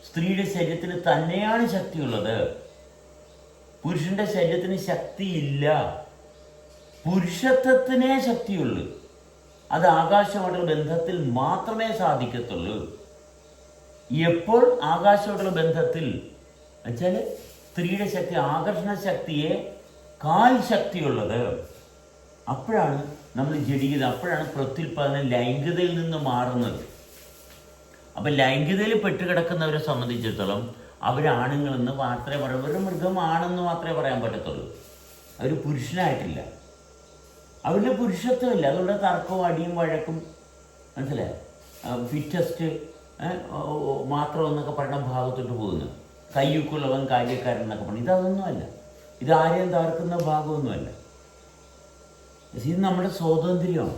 സ്ത്രീയുടെ ശരീരത്തിന് തന്നെയാണ് ശക്തിയുള്ളത്. പുരുഷന്റെ ശരീരത്തിന് ശക്തിയില്ല. പുരുഷത്വത്തിനേ ശക്തിയുള്ളൂ. അത് ആകാശമായിട്ടുള്ള ബന്ധത്തിൽ മാത്രമേ സാധിക്കത്തുള്ളൂ. എപ്പോൾ ആകാശമായിട്ടുള്ള ബന്ധത്തിൽ വെച്ചാൽ സ്ത്രീയുടെ ശക്തി ആകർഷണ ശക്തിയെ കാൽ ശക്തിയുള്ളത്, അപ്പോഴാണ് നമ്മൾ ജഡികത, അപ്പോഴാണ് പ്രത്യുൽപാദനം ലൈംഗികതയിൽ നിന്ന് മാറുന്നത്. അപ്പം ലൈംഗികതയിൽ പെട്ടുകിടക്കുന്നവരെ സംബന്ധിച്ചിടത്തോളം അവരാണുങ്ങളെന്ന് മാത്രമേ പറയാൻ, ഒരു മൃഗമാണെന്ന് മാത്രമേ പറയാൻ പറ്റത്തുള്ളൂ. അവർ പുരുഷനായിട്ടില്ല. അവരുടെ പുരുഷത്വമില്ല. അതുകൊണ്ട് തർക്കവും അടിയും വഴക്കും, മനസ്സിലായി, ഫിറ്റസ്റ്റ് മാത്രം എന്നൊക്കെ പറയുന്ന ഭാഗത്തോട്ട് പോകുന്നു. കയ്യൂക്കുള്ളവൻ കാര്യക്കാരൻ എന്നൊക്കെ പറഞ്ഞു. ഇതൊന്നുമല്ല. ഇതാരെയും തകർക്കുന്ന ഭാഗമൊന്നുമല്ല. ഇത് നമ്മുടെ സ്വാതന്ത്ര്യമാണ്.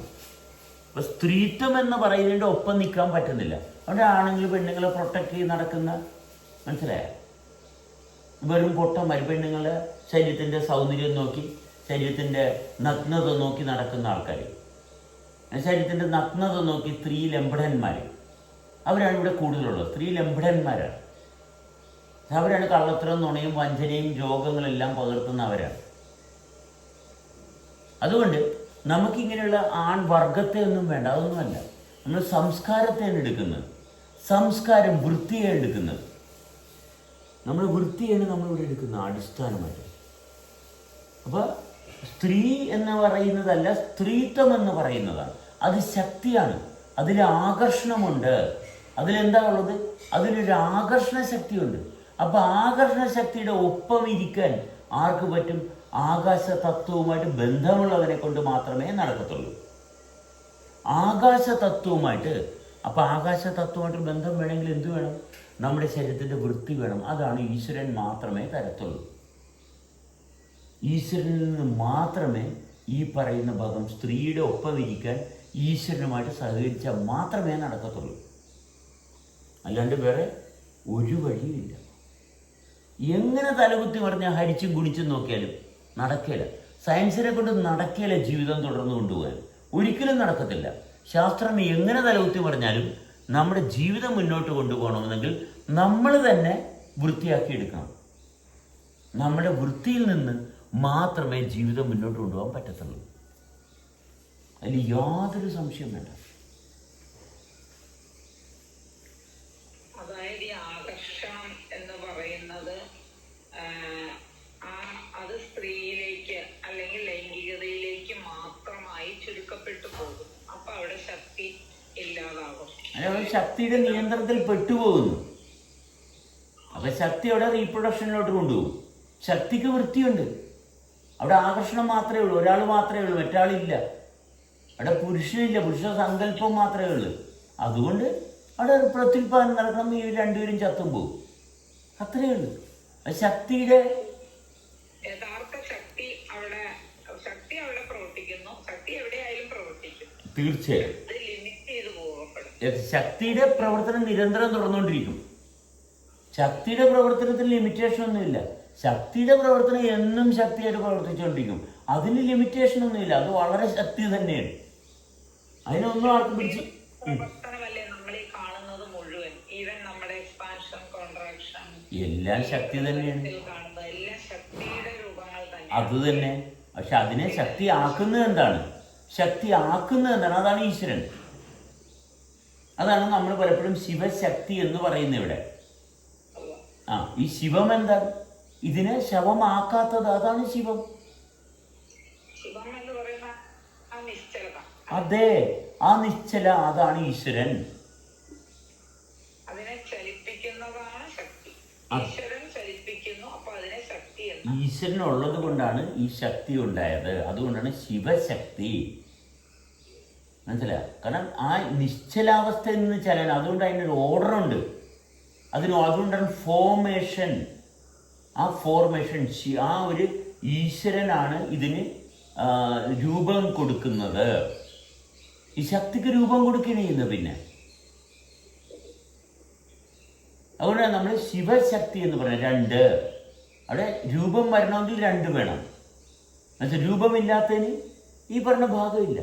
അപ്പം സ്ത്രീത്വം എന്ന് പറയുന്നതിൻ്റെ ഒപ്പം നിൽക്കാൻ പറ്റുന്നില്ല. അവിടെ ആണുങ്ങൾ പെണ്ണുങ്ങളെ പ്രൊട്ടക്റ്റ് ചെയ്ത് നടക്കുന്ന, മനസ്സിലായ, വെറും പൊട്ടന്മാർ, പെണ്ണുങ്ങളെ ശരീരത്തിൻ്റെ സൗന്ദര്യം നോക്കി, ശരീരത്തിൻ്റെ നഗ്നത നോക്കി നടക്കുന്ന ആൾക്കാർ, ശരീരത്തിൻ്റെ നഗ്നത നോക്കി സ്ത്രീ ലംബടന്മാർ, അവരാണ് ഇവിടെ കൂടുതലുള്ളത്. സ്ത്രീ ലംബടന്മാരാണ്. അവരാണ് കള്ളത്തരവും നുണയും വഞ്ചനയും രോഗങ്ങളെല്ലാം പകർത്തുന്നവരാണ്. അതുകൊണ്ട് നമുക്കിങ്ങനെയുള്ള ആൺവർഗത്തെ ഒന്നും വേണ്ട. അതൊന്നുമല്ല. നമ്മൾ സംസ്കാരത്തെയാണ് എടുക്കുന്നത്. സംസ്കാരം, വൃത്തിയാണ് എടുക്കുന്നത്. നമ്മൾ വൃത്തിയാണ് നമ്മളിവിടെ എടുക്കുന്നത് അടിസ്ഥാനമായിട്ട്. അപ്പോൾ സ്ത്രീ എന്ന് പറയുന്നതല്ല, സ്ത്രീത്വം എന്ന് പറയുന്നതാണ്. അത് ശക്തിയാണ്. അതിൽ ആകർഷണമുണ്ട്. അതിലെന്താ ഉള്ളത്? അതിലൊരു ആകർഷണ ശക്തിയുണ്ട്. അപ്പോൾ ആകർഷണ ശക്തിയുടെ ഒപ്പം ഇരിക്കാൻ ആർക്ക് പറ്റും? ആകാശ തത്വവുമായിട്ട് ബന്ധമുള്ളവനെ കൊണ്ട് മാത്രമേ നടക്കത്തുള്ളൂ. ആകാശ തത്വവുമായിട്ട്. അപ്പോൾ ആകാശ തത്വമായിട്ട് ബന്ധം വേണമെങ്കിൽ എന്ത് വേണം? നമ്മുടെ ശരീരത്തിൻ്റെ വൃത്തി വേണം. അതാണ് ഈശ്വരൻ മാത്രമേ തരത്തുള്ളൂ. ഈശ്വരനിൽ നിന്ന് മാത്രമേ ഈ പറയുന്ന ഭാഗം സ്ത്രീയുടെ ഒപ്പം ഇരിക്കാൻ ഈശ്വരനുമായിട്ട് സഹകരിച്ചാൽ മാത്രമേ നടക്കത്തുള്ളൂ. അല്ലാണ്ട് വേറെ ഒരു വഴിയുമില്ല. എങ്ങനെ തലകുത്തി പറഞ്ഞാൽ ഹരിച്ചും ഗുണിച്ചും നോക്കിയാലും നടക്കില്ല. സയൻസിനെ കൊണ്ട് നടക്കില്ല ജീവിതം തുടർന്ന് കൊണ്ടുപോകാൻ. ഒരിക്കലും നടക്കത്തില്ല. ശാസ്ത്രം എങ്ങനെ തലകുത്തി പറഞ്ഞാലും നമ്മുടെ ജീവിതം മുന്നോട്ട് കൊണ്ടുപോകണമെന്നെങ്കിൽ നമ്മൾ തന്നെ വൃത്തിയാക്കി എടുക്കണം. നമ്മുടെ വൃത്തിയിൽ നിന്ന് മാത്രമേ ജീവിതം മുന്നോട്ട് കൊണ്ടുപോകാൻ പറ്റത്തുള്ളൂ. അതിൽ യാതൊരു സംശയം വേണ്ട. അതായത് ഈ ആകർഷണം എന്ന് പറയുന്നത് അത് സ്ത്രീയിലേക്ക് അല്ലെങ്കിൽ ലൈംഗികതയിലേക്ക് മാത്രമായി ചുരുക്കപ്പെട്ടു പോകും. അപ്പൊ അവിടെ ശക്തി ഇല്ലാതാകും. അതായത് ശക്തിയുടെ നിയന്ത്രണത്തിൽ പെട്ടുപോകുന്നു. അപ്പൊ ശക്തി അവിടെ റീപ്രൊഡക്ഷനിലോട്ട് കൊണ്ടുപോകും. ശക്തിക്ക് വൃത്തിയുണ്ട്. അവിടെ ആകർഷണം മാത്രമേ ഉള്ളൂ. ഒരാൾ മാത്രമേ ഉള്ളൂ, മറ്റാളില്ല. അവിടെ പുരുഷനില്ല, പുരുഷ സങ്കല്പം മാത്രമേ ഉള്ളൂ. അതുകൊണ്ട് അവിടെ പ്രത്യുൽപാദനം നടക്കണം. ഈ രണ്ടുപേരും ചത്തും പോകും. അത്രയേ ഉള്ളൂ. ശക്തിയുടെ യഥാർത്ഥ ശക്തി അവിടെ പ്രവർത്തിക്കുന്നു. ശക്തി എവിടെയായാലും പ്രവർത്തിക്കും. തീർച്ചയായും അത് ലിമിറ്റ് ചെയ്ത് പോകപ്പെടും. ശക്തിയുടെ പ്രവർത്തനം നിരന്തരം തുടർന്നുകൊണ്ടിരിക്കും. ശക്തിയുടെ പ്രവർത്തനത്തിൽ ലിമിറ്റേഷൻ ഒന്നുമില്ല. ശക്തിയുടെ പ്രവർത്തനം എന്നും ശക്തിയായിട്ട് പ്രവർത്തിച്ചുകൊണ്ടിരിക്കും. അതിന് ലിമിറ്റേഷൻ ഒന്നുമില്ല. അത് വളരെ ശക്തി തന്നെയാണ്. അതിനൊന്നും ആർക്കും പിടിച്ച് പ്രവർത്തനമല്ലേ നമ്മൾ ഈ കാണുന്നത് മുഴുവൻ. ഈവൻ നമ്മുടെ എക്സ്പാൻഷൻ, കോൺട്രാക്ഷൻ എല്ലാം ശക്തി തന്നെയാണ്. കാണുന്നത് എല്ലാം ശക്തിയുടെ രൂപങ്ങൾ തന്നെ. അത് തന്നെ. പക്ഷെ അതിനെ ശക്തി ആക്കുന്നത് എന്താണ്? ശക്തി ആക്കുന്നത് എന്താണ്? അതാണ് ഈശ്വരൻ. അതാണ് നമ്മൾ പലപ്പോഴും ശിവശക്തി എന്ന് പറയുന്നത് ഇവിടെ. ഈ ശിവം എന്താണ്? ഇതിനെ ശവമാക്കാത്തത്. അതാണ് ശിവം. ശിവം എന്ന് പറയുന്ന ആ നിശ്ചലത. അതെ, ആ നിശ്ചല, അതാണ് ഈശ്വരൻ. അതിനെ ചലിപ്പിക്കുന്നതാണ് ശക്തി. ഈശ്വരൻ ചലിപ്പിക്കുന്നു. അപ്പൊ അതിനെ ശക്തി. ഈശ്വരൻ ഉള്ളത് കൊണ്ടാണ് ഈ ശക്തി ഉണ്ടായത്. അതുകൊണ്ടാണ് ശിവശക്തി. മനസ്സിലായോ? കാരണം ആ നിശ്ചലാവസ്ഥയിൽ നിന്ന് ചലനം. അതുകൊണ്ട് അതിനൊരു ഓർഡർ ഉണ്ട്. അതുകൊണ്ടാണ് ഫോർമേഷൻ. ആ ഫോർമേഷൻ, ആ ഒരു ഈശ്വരനാണ് ഇതിന് രൂപം കൊടുക്കുന്നത്. ഈ ശക്തിക്ക് രൂപം കൊടുക്കുകയാണ് ചെയ്യുന്നത്. പിന്നെ അതുകൊണ്ടാണ് നമ്മൾ ശിവശക്തി എന്ന് പറയുന്നത്. രണ്ട്, അവിടെ രൂപം വരണമെങ്കിൽ രണ്ട് വേണം. എന്നുവെച്ചാൽ രൂപമില്ലാത്തതിന് ഈ പറഞ്ഞ ഭാഗമില്ല.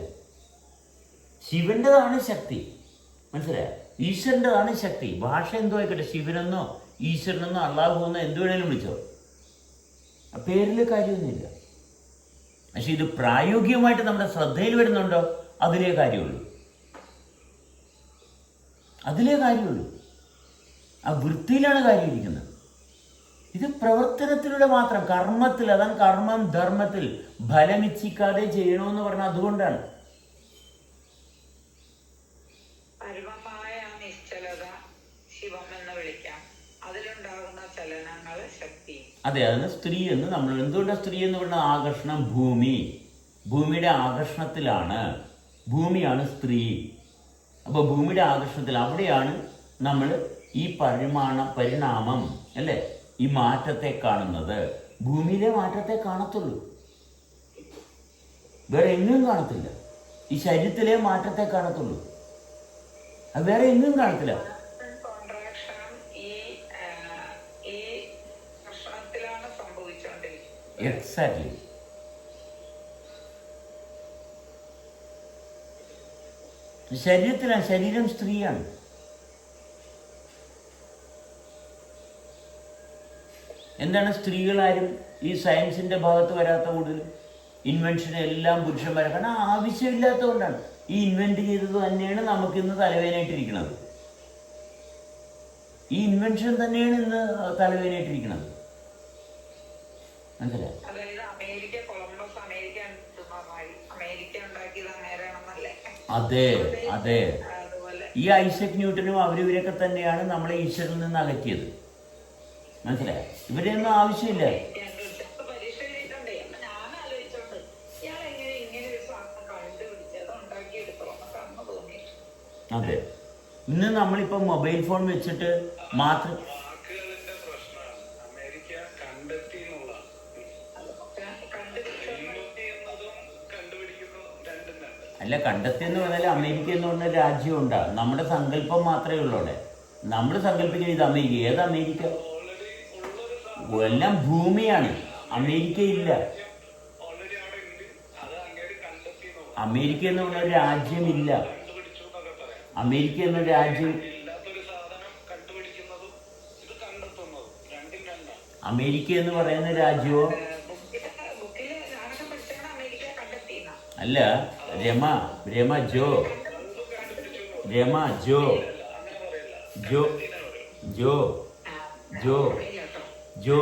ശിവൻ്റെതാണ് ശക്തി. മനസ്സിലായോ? ഈശ്വരൻ്റെതാണ് ശക്തി. ഭാഷ എന്തോ ആയിക്കോട്ടെ, ശിവനെന്നോ ഈശ്വരനെന്നോ അള്ളാഹുവെന്നോ എന്ത് വേണേലും വിളിച്ചോ, പേരിൽ കാര്യമൊന്നുമില്ല. പക്ഷെ ഇത് പ്രായോഗികമായിട്ട് നമ്മുടെ ശ്രദ്ധയിൽ വരുന്നുണ്ടോ? അതിലേ കാര്യമുള്ളൂ. അതിലേ കാര്യമുള്ളൂ. ആ വൃത്തിയിലാണ് കാര്യം ഇരിക്കുന്നത്. ഇത് പ്രവർത്തനത്തിലൂടെ മാത്രം, കർമ്മത്തിൽ. അതാണ് കർമ്മം ധർമ്മത്തിൽ ഫലമിച്ഛിക്കാതെ ചെയ്യണമെന്ന് പറഞ്ഞാൽ അതുകൊണ്ടാണ്. പരമമായ നിശ്ചലത ശിവം എന്ന് വിളിക്കാം. അതിലുണ്ടാകുന്ന ചലനങ്ങൾ ശക്തി. അതെ, അതിന് സ്ത്രീ എന്ന് നമ്മൾ എന്തുകൊണ്ടാണ് സ്ത്രീ എന്ന് പറഞ്ഞ ആകർഷണം? ഭൂമിയുടെ ആകർഷണത്തിലാണ്. ഭൂമിയാണ് സ്ത്രീ. അപ്പോൾ ഭൂമിയുടെ ആകർഷണത്തിൽ അവിടെയാണ് നമ്മൾ ഈ പരിണാമം അല്ലേ, ഈ മാറ്റത്തെ കാണുന്നത്. ഭൂമിയിലെ മാറ്റത്തെ കാണത്തുള്ളൂ, വേറെ എങ്ങും കാണത്തില്ല. ഈ ശരീരത്തിലെ മാറ്റത്തെ കാണത്തുള്ളൂ, അത് വേറെ എങ്ങും കാണത്തില്ല. എക്സാക്ട്ലി. ശരീരത്തിലാണ്. ശരീരം സ്ത്രീയാണ്. എന്താണ് സ്ത്രീകളാരും ഈ സയൻസിന്റെ ഭാഗത്ത് വരാത്ത കൂടുതൽ? ഇൻവെൻഷൻ എല്ലാം പുരുഷന്മാരെ. കാരണം ആവശ്യമില്ലാത്തതുകൊണ്ടാണ്. ഈ ഇൻവെന്റ് ചെയ്തത് തന്നെയാണ് നമുക്കിന്ന് തലവേദനയായിട്ടിരിക്കുന്നത്. ഈ ഇൻവെൻഷൻ തന്നെയാണ് ഇന്ന് തലവേദനയായിട്ടിരിക്കുന്നത്. മനസ്സിലായി? അതെ അതെ. ഈ ഐസക് ന്യൂട്ടനും അവരിവരൊക്കെ തന്നെയാണ് നമ്മളെ ഈശ്വരനിൽ നിന്ന് അകറ്റിയത്. മനസ്സിലായോ? ഇവരെയൊന്നും ആവശ്യമില്ല. അതെ, ഇന്ന് നമ്മളിപ്പോ മൊബൈൽ ഫോൺ വെച്ചിട്ട് മാത്രം അല്ല, കണ്ടെത്തിയെന്ന് പറഞ്ഞാൽ അമേരിക്ക എന്ന് പറഞ്ഞ രാജ്യമുണ്ടാ, നമ്മുടെ സങ്കല്പം മാത്രമേ ഉള്ളൂ അവിടെ. നമ്മൾ സങ്കല്പിക്കുന്നത് ഇത് അമേരിക്ക. ഏത് അമേരിക്ക? എല്ലാം ഭൂമിയാണ്, അമേരിക്ക ഇല്ല. അമേരിക്ക എന്ന് പറഞ്ഞ ഒരു രാജ്യമില്ല. അമേരിക്ക എന്ന രാജ്യം, അമേരിക്ക എന്ന് പറയുന്ന രാജ്യമോ അല്ല. രമ രമ ജോ രമ ജോ ജോ ജോ ജോ ജോ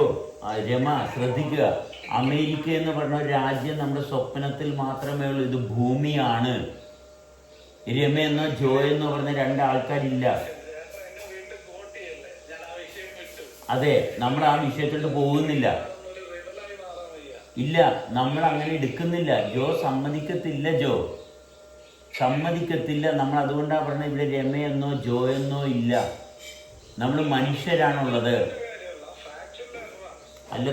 രമ ശ്രദ്ധിക്കുക. അമേരിക്ക എന്ന് പറഞ്ഞ രാജ്യം നമ്മുടെ സ്വപ്നത്തിൽ മാത്രമേ ഉള്ളൂ. ഇത് ഭൂമിയാണ്. രമ എന്നോ ജോ എന്നോ പറഞ്ഞ രണ്ടാൾക്കാരില്ല. അതെ, നമ്മൾ ആ വിഷയത്തിലോട്ട് പോകുന്നില്ല. ഇല്ല, നമ്മൾ അങ്ങനെ എടുക്കുന്നില്ല. ജോ സമ്മതിക്കത്തില്ല, ജോ സമ്മതിക്കത്തില്ല. നമ്മൾ അതുകൊണ്ടാണ് പറഞ്ഞത് ഇവിടെ രമയെന്നോ ജോ എന്നോ ഇല്ല. നമ്മൾ മനുഷ്യരാണുള്ളത്. അല്ല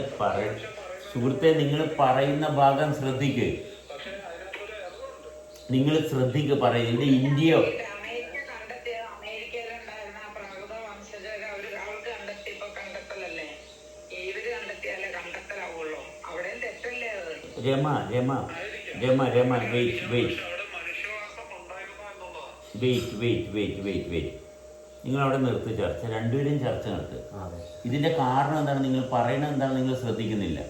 സുഹൃത്തെ, നിങ്ങൾ പറയുന്ന ഭാഗം ശ്രദ്ധിക്ക്. നിങ്ങൾ ശ്രദ്ധിക്ക് പറയുന്നത്. ഇന്ത്യയോ Rama Rama Rama Rama wait wait wait wait wait wait wait നിങ്ങളവിടെ നിർത്ത് ചർച്ച. രണ്ടുപേരും ചർച്ച നിർത്ത്. ഇതിൻ്റെ കാരണം എന്താണ്? നിങ്ങൾ പറയുന്നത് എന്താണ്? നിങ്ങൾ ശ്രദ്ധിക്കുന്നില്ല.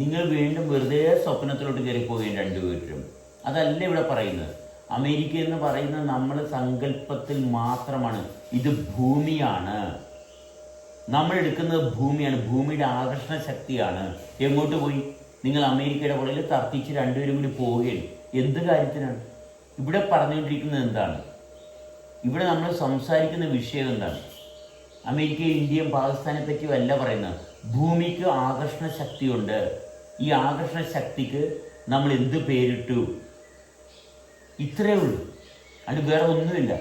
നിങ്ങൾ വീണ്ടും വെറുതെ സ്വപ്നത്തിലോട്ട് കയറി പോവുകയും രണ്ടുപേരും. അതല്ല ഇവിടെ പറയുന്നത്. അമേരിക്ക എന്ന് പറയുന്നത് നമ്മൾ സങ്കല്പത്തിൽ മാത്രമാണ്. ഇത് ഭൂമിയാണ്. നമ്മൾ എടുക്കുന്നത് ഭൂമിയാണ്. ഭൂമിയുടെ ആകർഷണ ശക്തിയാണ്. എങ്ങോട്ട് പോയി? നിങ്ങൾ അമേരിക്കയുടെ പുറകിൽ തർക്കിച്ച് രണ്ടുപേരും കൂടി പോവുകയാണ്. എന്ത് കാര്യത്തിനാണ്? ഇവിടെ പറഞ്ഞുകൊണ്ടിരിക്കുന്നത് എന്താണ്? ഇവിടെ നമ്മൾ സംസാരിക്കുന്ന വിഷയം എന്താണ്? അമേരിക്കയും ഇന്ത്യയും പാകിസ്ഥാനെ പറ്റിയും അല്ല പറയുന്നത്. ഭൂമിക്ക് ആകർഷണ ശക്തിയുണ്ട്. ഈ ആകർഷണ ശക്തിക്ക് നമ്മൾ എന്ത് പേരിട്ടു? ഇത്രയേ ഉള്ളൂ. അത് വേറെ ഒന്നുമില്ല.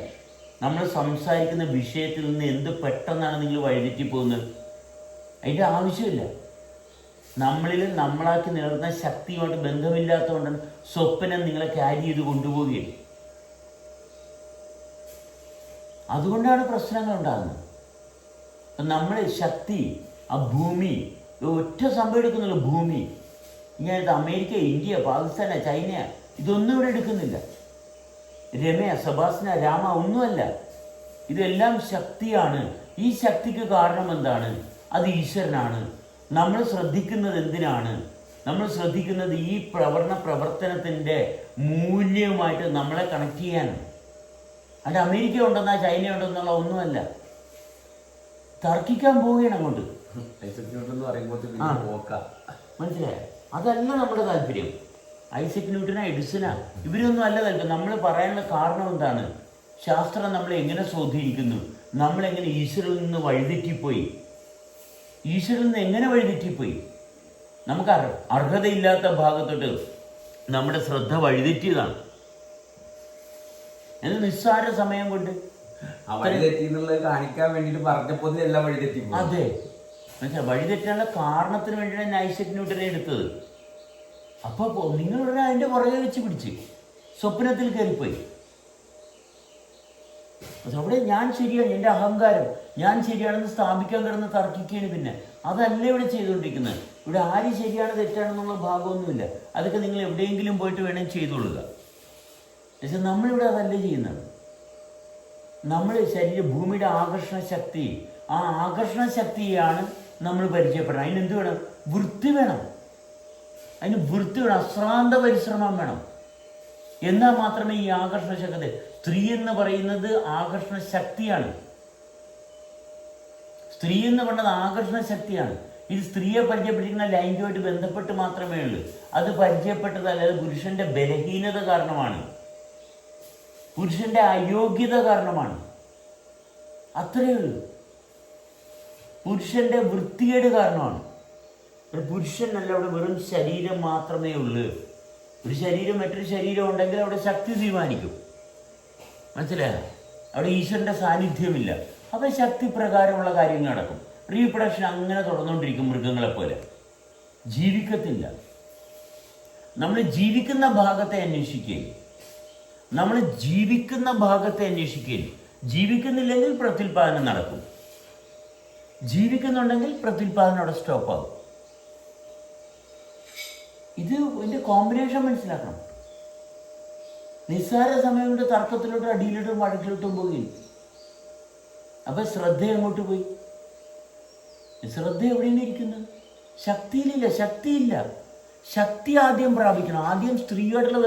നമ്മൾ സംസാരിക്കുന്ന വിഷയത്തിൽ നിന്ന് എന്ത് പെട്ടെന്നാണ് നിങ്ങൾ വഴിതെറ്റി പോകുന്നത്? അതിൻ്റെ ആവശ്യമില്ല. നമ്മളിൽ നമ്മളാക്കി നിലനിർത്തുന്ന ശക്തിയുമായിട്ട് ബന്ധമില്ലാത്തതുകൊണ്ടാണ് സ്വപ്നം നിങ്ങളെ ക്യാരി ചെയ്ത് കൊണ്ടുപോവുകയും. അതുകൊണ്ടാണ് പ്രശ്നങ്ങൾ ഉണ്ടാകുന്നത്. നമ്മളെ ശക്തി, ആ ഭൂമി, ഒറ്റ സംഭവം എടുക്കുന്നുള്ളൂ. ഭൂമി ഇങ്ങനെ അമേരിക്ക, ഇന്ത്യ, പാകിസ്ഥാന, ചൈന ഇതൊന്നും ഇവിടെ എടുക്കുന്നില്ല. രമയ, സബാസ്ന, രാമ ഒന്നുമല്ല. ഇതെല്ലാം ശക്തിയാണ്. ഈ ശക്തിക്ക് കാരണം എന്താണ്? അത് ഈശ്വരനാണ്. നമ്മൾ ശ്രദ്ധിക്കുന്നത് എന്തിനാണ്? നമ്മൾ ശ്രദ്ധിക്കുന്നത് ഈ പ്രവർത്തനത്തിൻ്റെ മൂല്യവുമായിട്ട് നമ്മളെ കണക്ട് ചെയ്യാനാണ്. അത് അമേരിക്ക ഉണ്ടെന്നാ ചൈന ഉണ്ടെന്നുള്ള ഒന്നുമല്ല. തർക്കിക്കാൻ പോവുകയാണ് അങ്ങോട്ട്. മനസ്സിലായ? അതല്ല നമ്മുടെ താല്പര്യം. ഐസക് ന്യൂട്ടനാ, എഡിസനാ, ഇവരൊന്നും അല്ല താല്പര്യം. നമ്മൾ പറയാനുള്ള കാരണം എന്താണ്? ശാസ്ത്രം നമ്മളെ എങ്ങനെ സ്വാധീനിക്കുന്നു? നമ്മളെങ്ങനെ ഈശ്വരനിൽ നിന്ന് വഴിതെറ്റിപ്പോയി? ഈശ്വരനിൽ നിന്ന് എങ്ങനെ വഴിതെറ്റിപ്പോയി? നമുക്ക് അർഹതയില്ലാത്ത ഭാഗത്തോട്ട് നമ്മുടെ ശ്രദ്ധ വഴിതെറ്റിയതാണ്. എന്ന് നിസ്സാര സമയം കൊണ്ട് കാണിക്കാൻ വേണ്ടിട്ട് പറഞ്ഞപ്പോൾ എല്ലാം വഴിതെറ്റി. അതെ, മനസ്സിലായി. വഴിതെറ്റാനുള്ള കാരണത്തിന് വേണ്ടിയാണ് ഐസക് ന്യൂട്ടനെ എടുത്തത്. അപ്പോൾ നിങ്ങളുടെ അതിൻ്റെ പുറകെ വെച്ച് പിടിച്ച് സ്വപ്നത്തിൽ കയറിപ്പോയി. അവിടെ ഞാൻ ശരിയാണ്, എൻ്റെ അഹങ്കാരം, ഞാൻ ശരിയാണെന്ന് സ്ഥാപിക്കാൻ കിടന്ന് തർക്കിക്കുകയാണ്. പിന്നെ അതല്ല ഇവിടെ ചെയ്തുകൊണ്ടിരിക്കുന്നത്. ഇവിടെ ആര് ശരിയാണ് തെറ്റാണെന്നുള്ള ഭാഗമൊന്നുമില്ല. അതൊക്കെ നിങ്ങൾ എവിടെയെങ്കിലും പോയിട്ട് വേണമെങ്കിൽ ചെയ്തുകൊള്ളുക. പക്ഷെ നമ്മളിവിടെ അതല്ല ചെയ്യുന്നത്. നമ്മൾ ഭൂമിയുടെ ആകർഷണ ശക്തി, ആ ആകർഷണ ശക്തിയാണ് നമ്മൾ പരിചയപ്പെടണം. അതിനെന്ത് വേണം? വൃത്തി വേണം. അതിന് വൃത്തി വേണം, അശ്രാന്ത പരിശ്രമം വേണം. എന്നാൽ മാത്രമേ ഈ ആകർഷണ ശക്തി, സ്ത്രീ എന്ന് പറയുന്നത് ആകർഷണ ശക്തിയാണ്. സ്ത്രീ എന്ന് പറയുന്നത് ആകർഷണ ശക്തിയാണ്. ഇത് സ്ത്രീയെ പരിചയപ്പെട്ടിരിക്കുന്ന ലൈംഗികമായിട്ട് ബന്ധപ്പെട്ട് മാത്രമേ ഉള്ളൂ. അത് പരിചയപ്പെട്ടതല്ല, അത് പുരുഷന്റെ ബലഹീനത കാരണമാണ്, പുരുഷന്റെ അയോഗ്യത കാരണമാണ്. അത്രയേ ഉള്ളൂ. പുരുഷന്റെ വൃത്തികേട് കാരണമാണ്. ഒരു പുരുഷനല്ല, അവിടെ വെറും ശരീരം മാത്രമേ ഉള്ളൂ. ഒരു ശരീരം മറ്റൊരു ശരീരം ഉണ്ടെങ്കിൽ അവിടെ ശക്തി തീരുമാനിക്കും. മനസ്സിലായോ? അവിടെ ഈശ്വരന്റെ സാന്നിധ്യമില്ല. അപ്പോൾ ശക്തി പ്രകാരമുള്ള കാര്യങ്ങൾ നടക്കും. റീപ്രൊഡക്ഷൻ അങ്ങനെ തുടർന്നുകൊണ്ടിരിക്കും. മൃഗങ്ങളെപ്പോലെ ജീവിക്കത്തില്ല. നമ്മൾ ജീവിക്കുന്ന ഭാഗത്തെ അന്വേഷിക്കുകയും നമ്മൾ ജീവിക്കുന്ന ഭാഗത്തെ അന്വേഷിക്കുകയും ജീവിക്കുന്നില്ലെങ്കിൽ പ്രത്യുൽപാദനം നടക്കും. ജീവിക്കുന്നുണ്ടെങ്കിൽ പ്രത്യുൽപാദനം അവിടെ സ്റ്റോപ്പാകും. ഇതിന്റെ കോമ്പിനേഷൻ മനസ്സിലാക്കണം. നിസ്സാര സമയം കൊണ്ട് തർക്കത്തിലോട്ടും അടിയിലോട്ടും വഴക്കിലോട്ടും പോവുകയും അപ്പൊ ശ്രദ്ധ എങ്ങോട്ട് പോയി? ശ്രദ്ധ എവിടെയാണ് ഇരിക്കുന്നത്? ശക്തിയിലില്ല. ശക്തി ആദ്യം പ്രാപിക്കണം. ആദ്യം സ്ത്രീയുമായിട്ടുള്ള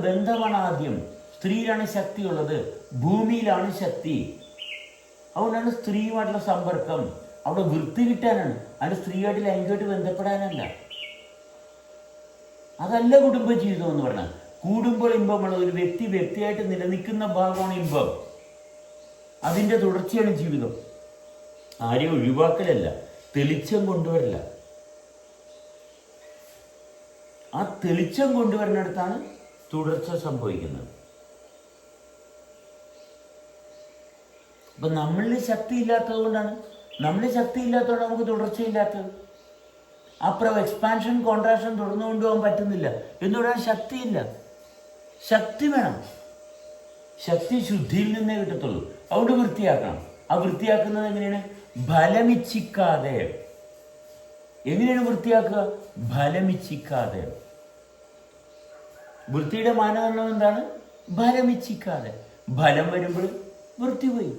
ബന്ധമാണ് ആദ്യം. സ്ത്രീയിലാണ് ശക്തിയുള്ളത്, ഭൂമിയിലാണ് ശക്തി. അതുകൊണ്ടാണ് സ്ത്രീയുമായിട്ടുള്ള സമ്പർക്കം. അവിടെ വൃത്തി കിട്ടാനാണ്, അതിന് സ്ത്രീയായിട്ട് ലൈംഗികമായിട്ട് ബന്ധപ്പെടാനല്ല. അതല്ല കുടുംബ ജീവിതം എന്ന് പറഞ്ഞാൽ. കൂടുമ്പോൾ ഇമ്പമുള്ള ഒരു വ്യക്തിയായിട്ട് നിലനിൽക്കുന്ന ഭാഗമാണ് ഇമ്പം. അതിൻ്റെ തുടർച്ചയാണ് ജീവിതം. ആരെയും ഒഴിവാക്കലല്ല, തെളിച്ചം കൊണ്ടുവരില്ല. ആ തെളിച്ചം കൊണ്ടുവരുന്നിടത്താണ് തുടർച്ച സംഭവിക്കുന്നത്. അപ്പൊ നമ്മളിൽ ശക്തി ഇല്ലാത്തത് കൊണ്ടാണ് നമുക്ക് തുടർച്ചയില്ലാത്തത്. അപ്പുറം എക്സ്പാൻഷൻ കോൺട്രാക്ഷൻ തുടർന്നു കൊണ്ടുപോകാൻ പറ്റുന്നില്ല എന്ന് പറയാൻ ശക്തിയില്ല. ശക്തി വേണം. ശക്തി ശുദ്ധിയിൽ നിന്നേ കിട്ടത്തുള്ളൂ. അതുകൊണ്ട് വൃത്തിയാക്കണം. ആ വൃത്തിയാക്കുന്നത് എങ്ങനെയാണ്? ഫലമിച്ഛിക്കാതെ. എങ്ങനെയാണ് വൃത്തിയാക്കുക? ഫലമിച്ഛിക്കാതെ. വൃത്തിയുടെ മാനദണ്ഡം എന്താണ്? ഫലമിച്ഛിക്കാതെ. ഫലം വരുമ്പോൾ വൃത്തി പോയി.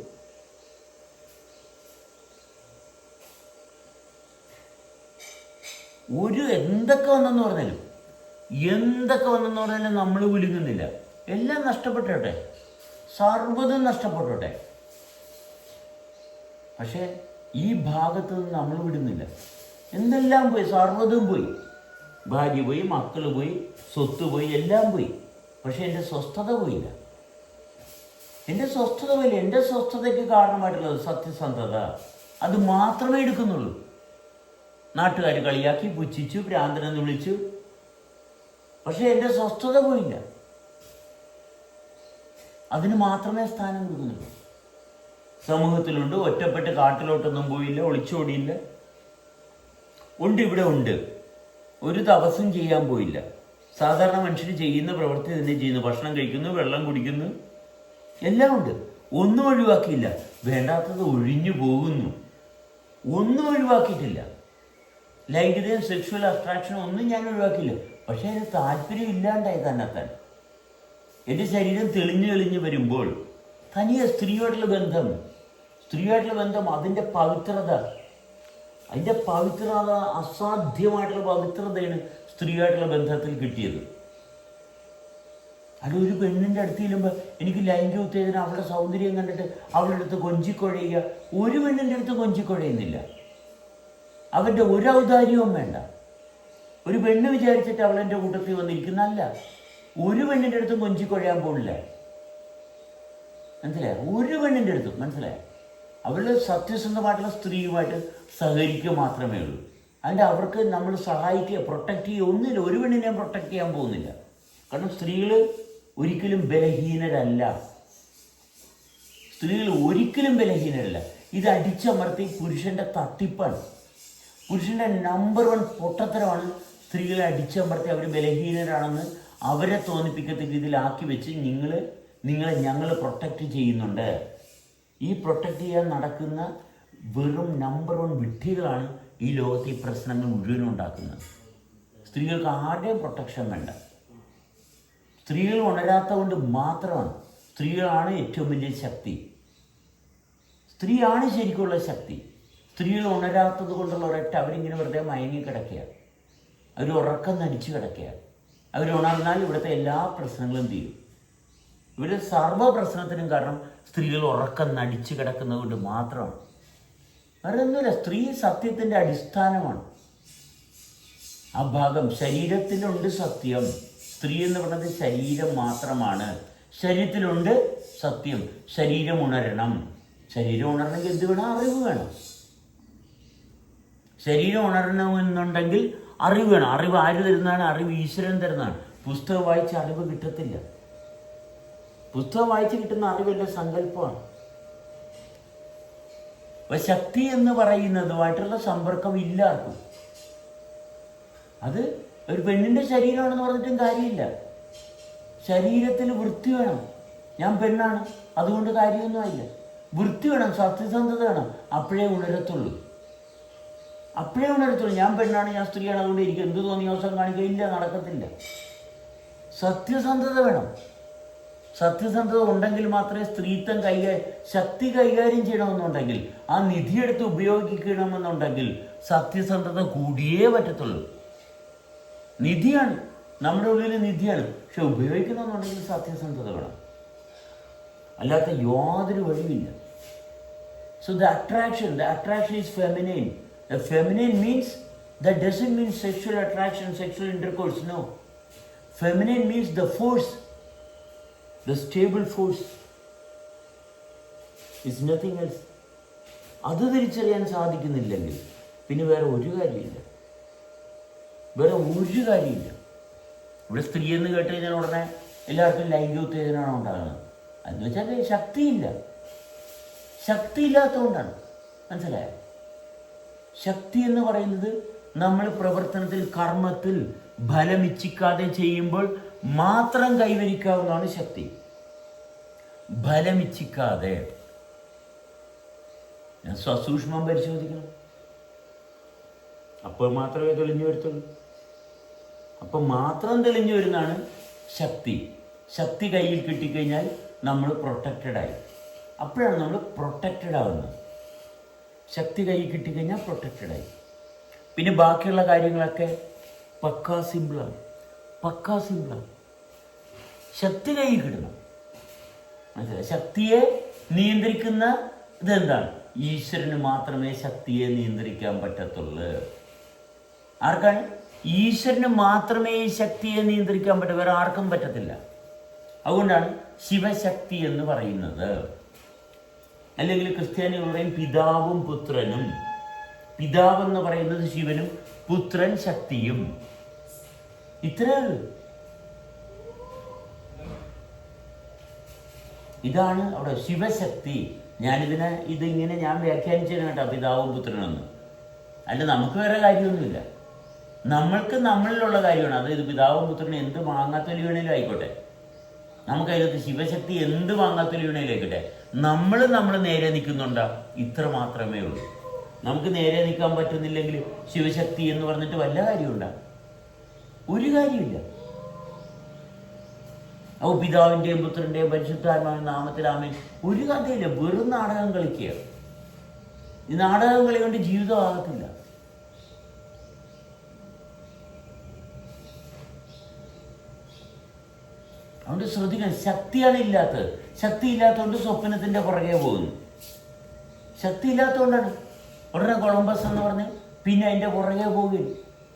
എന്തൊക്കെ വന്നെന്ന് പറഞ്ഞാലും നമ്മൾ വിലുങ്ങുന്നില്ല. എല്ലാം നഷ്ടപ്പെട്ടോട്ടെ, സർവ്വതും നഷ്ടപ്പെട്ടോട്ടെ. പക്ഷെ ഈ ഭാഗത്ത് നിന്ന് നമ്മൾ വിടുന്നില്ല. എന്തെല്ലാം പോയി, സർവ്വതും പോയി. ഭാര്യ പോയി, മക്കൾ പോയി, സ്വത്ത് പോയി, എല്ലാം പോയി. പക്ഷെ എൻ്റെ സ്വസ്ഥത പോയില്ല. എൻ്റെ സ്വസ്ഥതയ്ക്ക് കാരണമായിട്ടുള്ളത് സത്യസന്ധത. അത് മാത്രമേ എടുക്കുന്നുള്ളൂ. നാട്ടുകാർ കളിയാക്കി, പുച്ഛിച്ചു, ഭ്രാന്തനെന്ന് വിളിച്ചു. പക്ഷെ എൻ്റെ സ്വസ്ഥത പോയില്ല. അതിന് മാത്രമേ സ്ഥാനം കൊടുക്കുന്നുള്ളൂ. സമൂഹത്തിലുണ്ട്, ഒറ്റപ്പെട്ട് കാട്ടിലോട്ടൊന്നും പോയില്ല, ഒളിച്ചോടിയില്ല. ഇവിടെ ഉണ്ട്, ഒരു തപസ്സും ചെയ്യാൻ പോയില്ല. സാധാരണ മനുഷ്യർ ചെയ്യുന്ന പ്രവൃത്തി തന്നെ ചെയ്യുന്നു. ഭക്ഷണം കഴിക്കുന്നു, വെള്ളം കുടിക്കുന്നു, എല്ലാം ഉണ്ട്. ഒന്നും ഒഴിവാക്കിയില്ല. വേണ്ടാത്തത് ഒഴിഞ്ഞു പോകുന്നു. ഒന്നും ഒഴിവാക്കിയിട്ടില്ല. ലൈംഗികതയും സെക്ഷുവൽ അട്രാക്ഷനും ഒന്നും ഞാൻ ഒഴിവാക്കിയില്ല. പക്ഷെ അതിന് താല്പര്യം ഇല്ലാണ്ടായി തന്നെത്താൻ. എൻ്റെ ശരീരം തെളിഞ്ഞു വരുമ്പോൾ തനിയെ സ്ത്രീയായിട്ടുള്ള ബന്ധം അതിൻ്റെ പവിത്രത അസാധ്യമായിട്ടുള്ള പവിത്രതയാണ് സ്ത്രീയായിട്ടുള്ള ബന്ധത്തിൽ കിട്ടിയത്. അത് ഒരു പെണ്ണിൻ്റെ അടുത്ത് ചെല്ലുമ്പോൾ എനിക്ക് ലൈംഗിക ഉത്തേജനം, അവളുടെ സൗന്ദര്യം കണ്ടിട്ട് അവളുടെ അടുത്ത് കൊഞ്ചിക്കൊഴയുക. ഒരു പെണ്ണിൻ്റെ അടുത്ത് കൊഞ്ചിക്കൊഴയുന്നില്ല. അവൻ്റെ ഒരു ഔദാര്യവും വേണ്ട. ഒരു പെണ്ണ് വിചാരിച്ചിട്ട് അവൾ എൻ്റെ കൂട്ടത്തിൽ വന്നിരിക്കുന്നല്ല. ഒരു പെണ്ണിൻ്റെ അടുത്തും കൊഞ്ചിക്കൊഴയാൻ പോകില്ല. മനസ്സിലായ? ഒരു പെണ്ണിൻ്റെ അടുത്തും. മനസ്സിലായ? അവളുടെ സത്യസന്ധമായിട്ടുള്ള സ്ത്രീയുമായിട്ട് സഹകരിക്കുക മാത്രമേ ഉള്ളൂ. അതിൻ്റെ അവർക്ക് നമ്മൾ സഹായിക്കുക, പ്രൊട്ടക്റ്റ് ചെയ്യുക ഒന്നുമില്ല. ഒരു പെണ്ണിനെയും പ്രൊട്ടക്റ്റ് ചെയ്യാൻ പോകുന്നില്ല. കാരണം സ്ത്രീകൾ ഒരിക്കലും ബലഹീനരല്ല. ഇത് അടിച്ചമർത്തി പുരുഷൻ്റെ തട്ടിപ്പാണ്. പുരുഷൻ്റെ നമ്പർ 1 പൊട്ടത്തരമാണ് സ്ത്രീകളെ അടിച്ചമർത്തി അവർ ബലഹീനരാണെന്ന് അവരെ തോന്നിപ്പിക്കത്തക്ക രീതിയിലാക്കി വെച്ച് ഞങ്ങൾ പ്രൊട്ടക്റ്റ് ചെയ്യുന്നുണ്ട്. ഈ പ്രൊട്ടക്റ്റ് ചെയ്യാൻ നടക്കുന്ന വെറും നമ്പർ 1 വിഡ്ഢികളാണ് ഈ ലോകത്ത് ഈ പ്രശ്നങ്ങൾ മുഴുവനും ഉണ്ടാക്കുന്നത്. സ്ത്രീകൾക്ക് ആരുടെയും പ്രൊട്ടക്ഷൻ വേണ്ട. സ്ത്രീകൾ ഉണരാത്ത കൊണ്ട് മാത്രമാണ്. സ്ത്രീകളാണ് ഏറ്റവും വലിയ ശക്തി. സ്ത്രീയാണ് ശരിക്കുള്ള ശക്തി. സ്ത്രീകൾ ഉണരാത്തത് കൊണ്ടുള്ള ഒരൊറ്റ അവരിങ്ങനെ വെറുതെ മയങ്ങി കിടക്കുക. അവർ ഉറക്കം നടിച്ചു കിടക്കുക. അവരുണർന്നാൽ ഇവിടുത്തെ എല്ലാ പ്രശ്നങ്ങളും തീരും. ഇവരുടെ സർവ്വ പ്രശ്നത്തിനും കാരണം സ്ത്രീകൾ ഉറക്കം നടിച്ചു കിടക്കുന്നത് കൊണ്ട് മാത്രമാണ്. വേറെ ഒന്നുമില്ല. സ്ത്രീ സത്യത്തിൻ്റെ അടിസ്ഥാനമാണ്. ആ ഭാഗം ശരീരത്തിലുണ്ട് സത്യം. സ്ത്രീ എന്ന് പറയുന്നത് ശരീരം മാത്രമാണ്. ശരീരത്തിലുണ്ട് സത്യം. ശരീരം ഉണരണം. ശരീരം ഉണരണമെങ്കിൽ എന്ത് വേണം? അറിവ് വേണം. ശരീരം ഉണരണമെന്നുണ്ടെങ്കിൽ അറിവ് വേണം. അറിവ് ആര് തരുന്നതാണ്? അറിവ് ഈശ്വരൻ തരുന്നതാണ്. പുസ്തകം വായിച്ച അറിവ് കിട്ടത്തില്ല. പുസ്തകം വായിച്ച് കിട്ടുന്ന അറിവല്ല, സങ്കല്പമാണ്. അപ്പൊ ശക്തി എന്ന് പറയുന്നതുമായിട്ടുള്ള സമ്പർക്കം ഇല്ല ആർക്കും. അത് ഒരു പെണ്ണിന്റെ ശരീരമാണെന്ന് പറഞ്ഞിട്ടും കാര്യമില്ല. ശരീരത്തിൽ വൃത്തി വേണം. ഞാൻ പെണ്ണാണ്, അതുകൊണ്ട് കാര്യമൊന്നുമില്ല. വൃത്തി വേണം, സത്യസന്ധത വേണം. അപ്പോഴേ ഉണരത്തുള്ളൂ. ഞാൻ പെണ്ണാണ്, ഞാൻ സ്ത്രീയാണ്, അതുകൊണ്ട് എനിക്ക് എന്ത് തോന്നിയ അവസരം കാണിക്കുകയില്ല, നടക്കത്തില്ല. സത്യസന്ധത വേണം. സത്യസന്ധത ഉണ്ടെങ്കിൽ മാത്രമേ സ്ത്രീത്വം ശക്തി കൈകാര്യം ചെയ്യണമെന്നുണ്ടെങ്കിൽ, ആ നിധിയെടുത്ത് ഉപയോഗിക്കണമെന്നുണ്ടെങ്കിൽ സത്യസന്ധത കൂടിയേ പറ്റത്തുള്ളൂ. നിധിയാണ്, നമ്മുടെ ഉള്ളിൽ നിധിയാണ്. പക്ഷെ ഉപയോഗിക്കണമെന്നുണ്ടെങ്കിൽ സത്യസന്ധത വേണം. അല്ലാത്ത യാതൊരു വഴിയില്ല. So the attraction is feminine. The feminine means, that doesn't mean sexual attraction, sexual intercourse, no. Feminine means the force, the stable force. It's nothing else. അത് തിരിച്ചറിയാൻ സാധിക്കുന്നില്ലെങ്കിൽ പിന്നെ വേറെ ഒരു കാര്യമില്ല. ഇവിടെ സ്ത്രീ എന്ന് കേട്ട് കഴിഞ്ഞാൽ ഉടനെ എല്ലാവർക്കും ലൈംഗിക ഉത്തേജനമാണ് ഉണ്ടാകുന്നത്. എന്ന് വെച്ചാൽ ശക്തിയില്ലാത്തതുകൊണ്ടാണ്. മനസ്സിലായോ? ശക്തി എന്ന് പറയുന്നത് നമ്മൾ പ്രവർത്തനത്തിൽ, കർമ്മത്തിൽ ഫലമിച്ഛിക്കാതെ ചെയ്യുമ്പോൾ മാത്രം കൈവരിക്കാവുന്നതാണ് ശക്തി. ഫലമിച്ഛിക്കാതെ ഞാൻ സസൂക്ഷ്മം പരിശോധിക്കണം. അപ്പോൾ മാത്രമേ തെളിഞ്ഞു വരത്തുള്ളൂ. അപ്പം മാത്രം തെളിഞ്ഞു വരുന്നതാണ് ശക്തി. ശക്തി കയ്യിൽ കിട്ടിക്കഴിഞ്ഞാൽ നമ്മൾ പ്രൊട്ടക്റ്റഡായി. അപ്പോഴാണ് നമ്മൾ പ്രൊട്ടക്റ്റഡ് ആവുന്നത്. ശക്തി കയ്യിൽ കിട്ടിക്കഴിഞ്ഞാൽ പ്രൊട്ടക്റ്റഡായി. പിന്നെ ബാക്കിയുള്ള കാര്യങ്ങളൊക്കെ പക്കാ സിമ്പിളാണ്. ശക്തി കയ്യിൽ കിട്ടണം. മനസ്സിലായി? ശക്തിയെ നിയന്ത്രിക്കുന്ന ഇതെന്താണ്? ഈശ്വരന് മാത്രമേ ശക്തിയെ നിയന്ത്രിക്കാൻ പറ്റത്തുള്ളൂ. ആർക്കാണ്? ഈശ്വരന് മാത്രമേ ഈ ശക്തിയെ നിയന്ത്രിക്കാൻ പറ്റൂ, വേറെ ആർക്കും പറ്റത്തില്ല. അതുകൊണ്ടാണ് ശിവശക്തി എന്ന് പറയുന്നത്. അല്ലെങ്കിൽ ക്രിസ്ത്യാനികൾ പറയും പിതാവും പുത്രനും. പിതാവെന്ന് പറയുന്നത് ശിവനും, പുത്രൻ ശക്തിയും. ഇത്രയേ ഉള്ളൂ. ഇതാണ് അവിടെ ശിവശക്തി. ഇതിങ്ങനെ ഞാൻ വ്യാഖ്യാനിച്ചത് കേട്ടോ, പിതാവും പുത്രനെന്ന്. അല്ല, നമുക്ക് വേറെ കാര്യമൊന്നുമില്ല. നമ്മൾക്ക് നമ്മളിലുള്ള കാര്യമാണ് അത്. ഇത് പിതാവും പുത്രനും എന്ത് മാങ്ങാത്തൊലി വേണേലും ആയിക്കോട്ടെ, നമുക്കതിനകത്ത് ശിവശക്തി എന്ത് മാങ്ങാത്തൊലി വേണേലും ആയിക്കോട്ടെ, നമ്മൾ നേരെ നിൽക്കുന്നുണ്ടോ? ഇത്ര മാത്രമേ ഉള്ളൂ. നമുക്ക് നേരെ നിൽക്കാൻ പറ്റുന്നില്ലെങ്കിൽ ശിവശക്തി എന്ന് പറഞ്ഞിട്ട് വല്ല കാര്യമുണ്ടോ? ഒരു കാര്യമില്ല. അപ്പോൾ പിതാവിൻ്റെയും പുത്രൻ്റെയും പരിശുദ്ധാത്മാവിൻ്റെ നാമത്തിൽ ആമേൻ ഒരു കഥയില്ല. വെറും നാടകം കളിക്കുക. ഈ നാടകം കളി കൊണ്ട് ജീവിതം ആകത്തില്ല. അതുകൊണ്ട് ശ്രദ്ധിക്കണം. ശക്തിയാണ് ഇല്ലാത്തത്. ശക്തി ഇല്ലാത്തതുകൊണ്ട് സ്വപ്നത്തിൻ്റെ പുറകെ പോകുന്നു. ശക്തി ഇല്ലാത്തതുകൊണ്ടാണ് ഉടനെ കൊളംബസ് എന്ന് പറഞ്ഞ് പിന്നെ അതിൻ്റെ പുറകെ പോവുകയും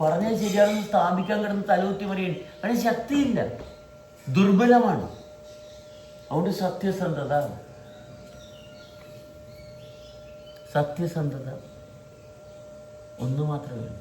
പറഞ്ഞത് ശരിയാണെന്ന് സ്ഥാപിക്കാൻ കിടന്ന് തലകുത്തി മറിയും. അതിന് ശക്തിയില്ല, ദുർബലമാണ്. അതുകൊണ്ട് സത്യസന്ധത ഒന്ന് മാത്രമേ ഉള്ളൂ.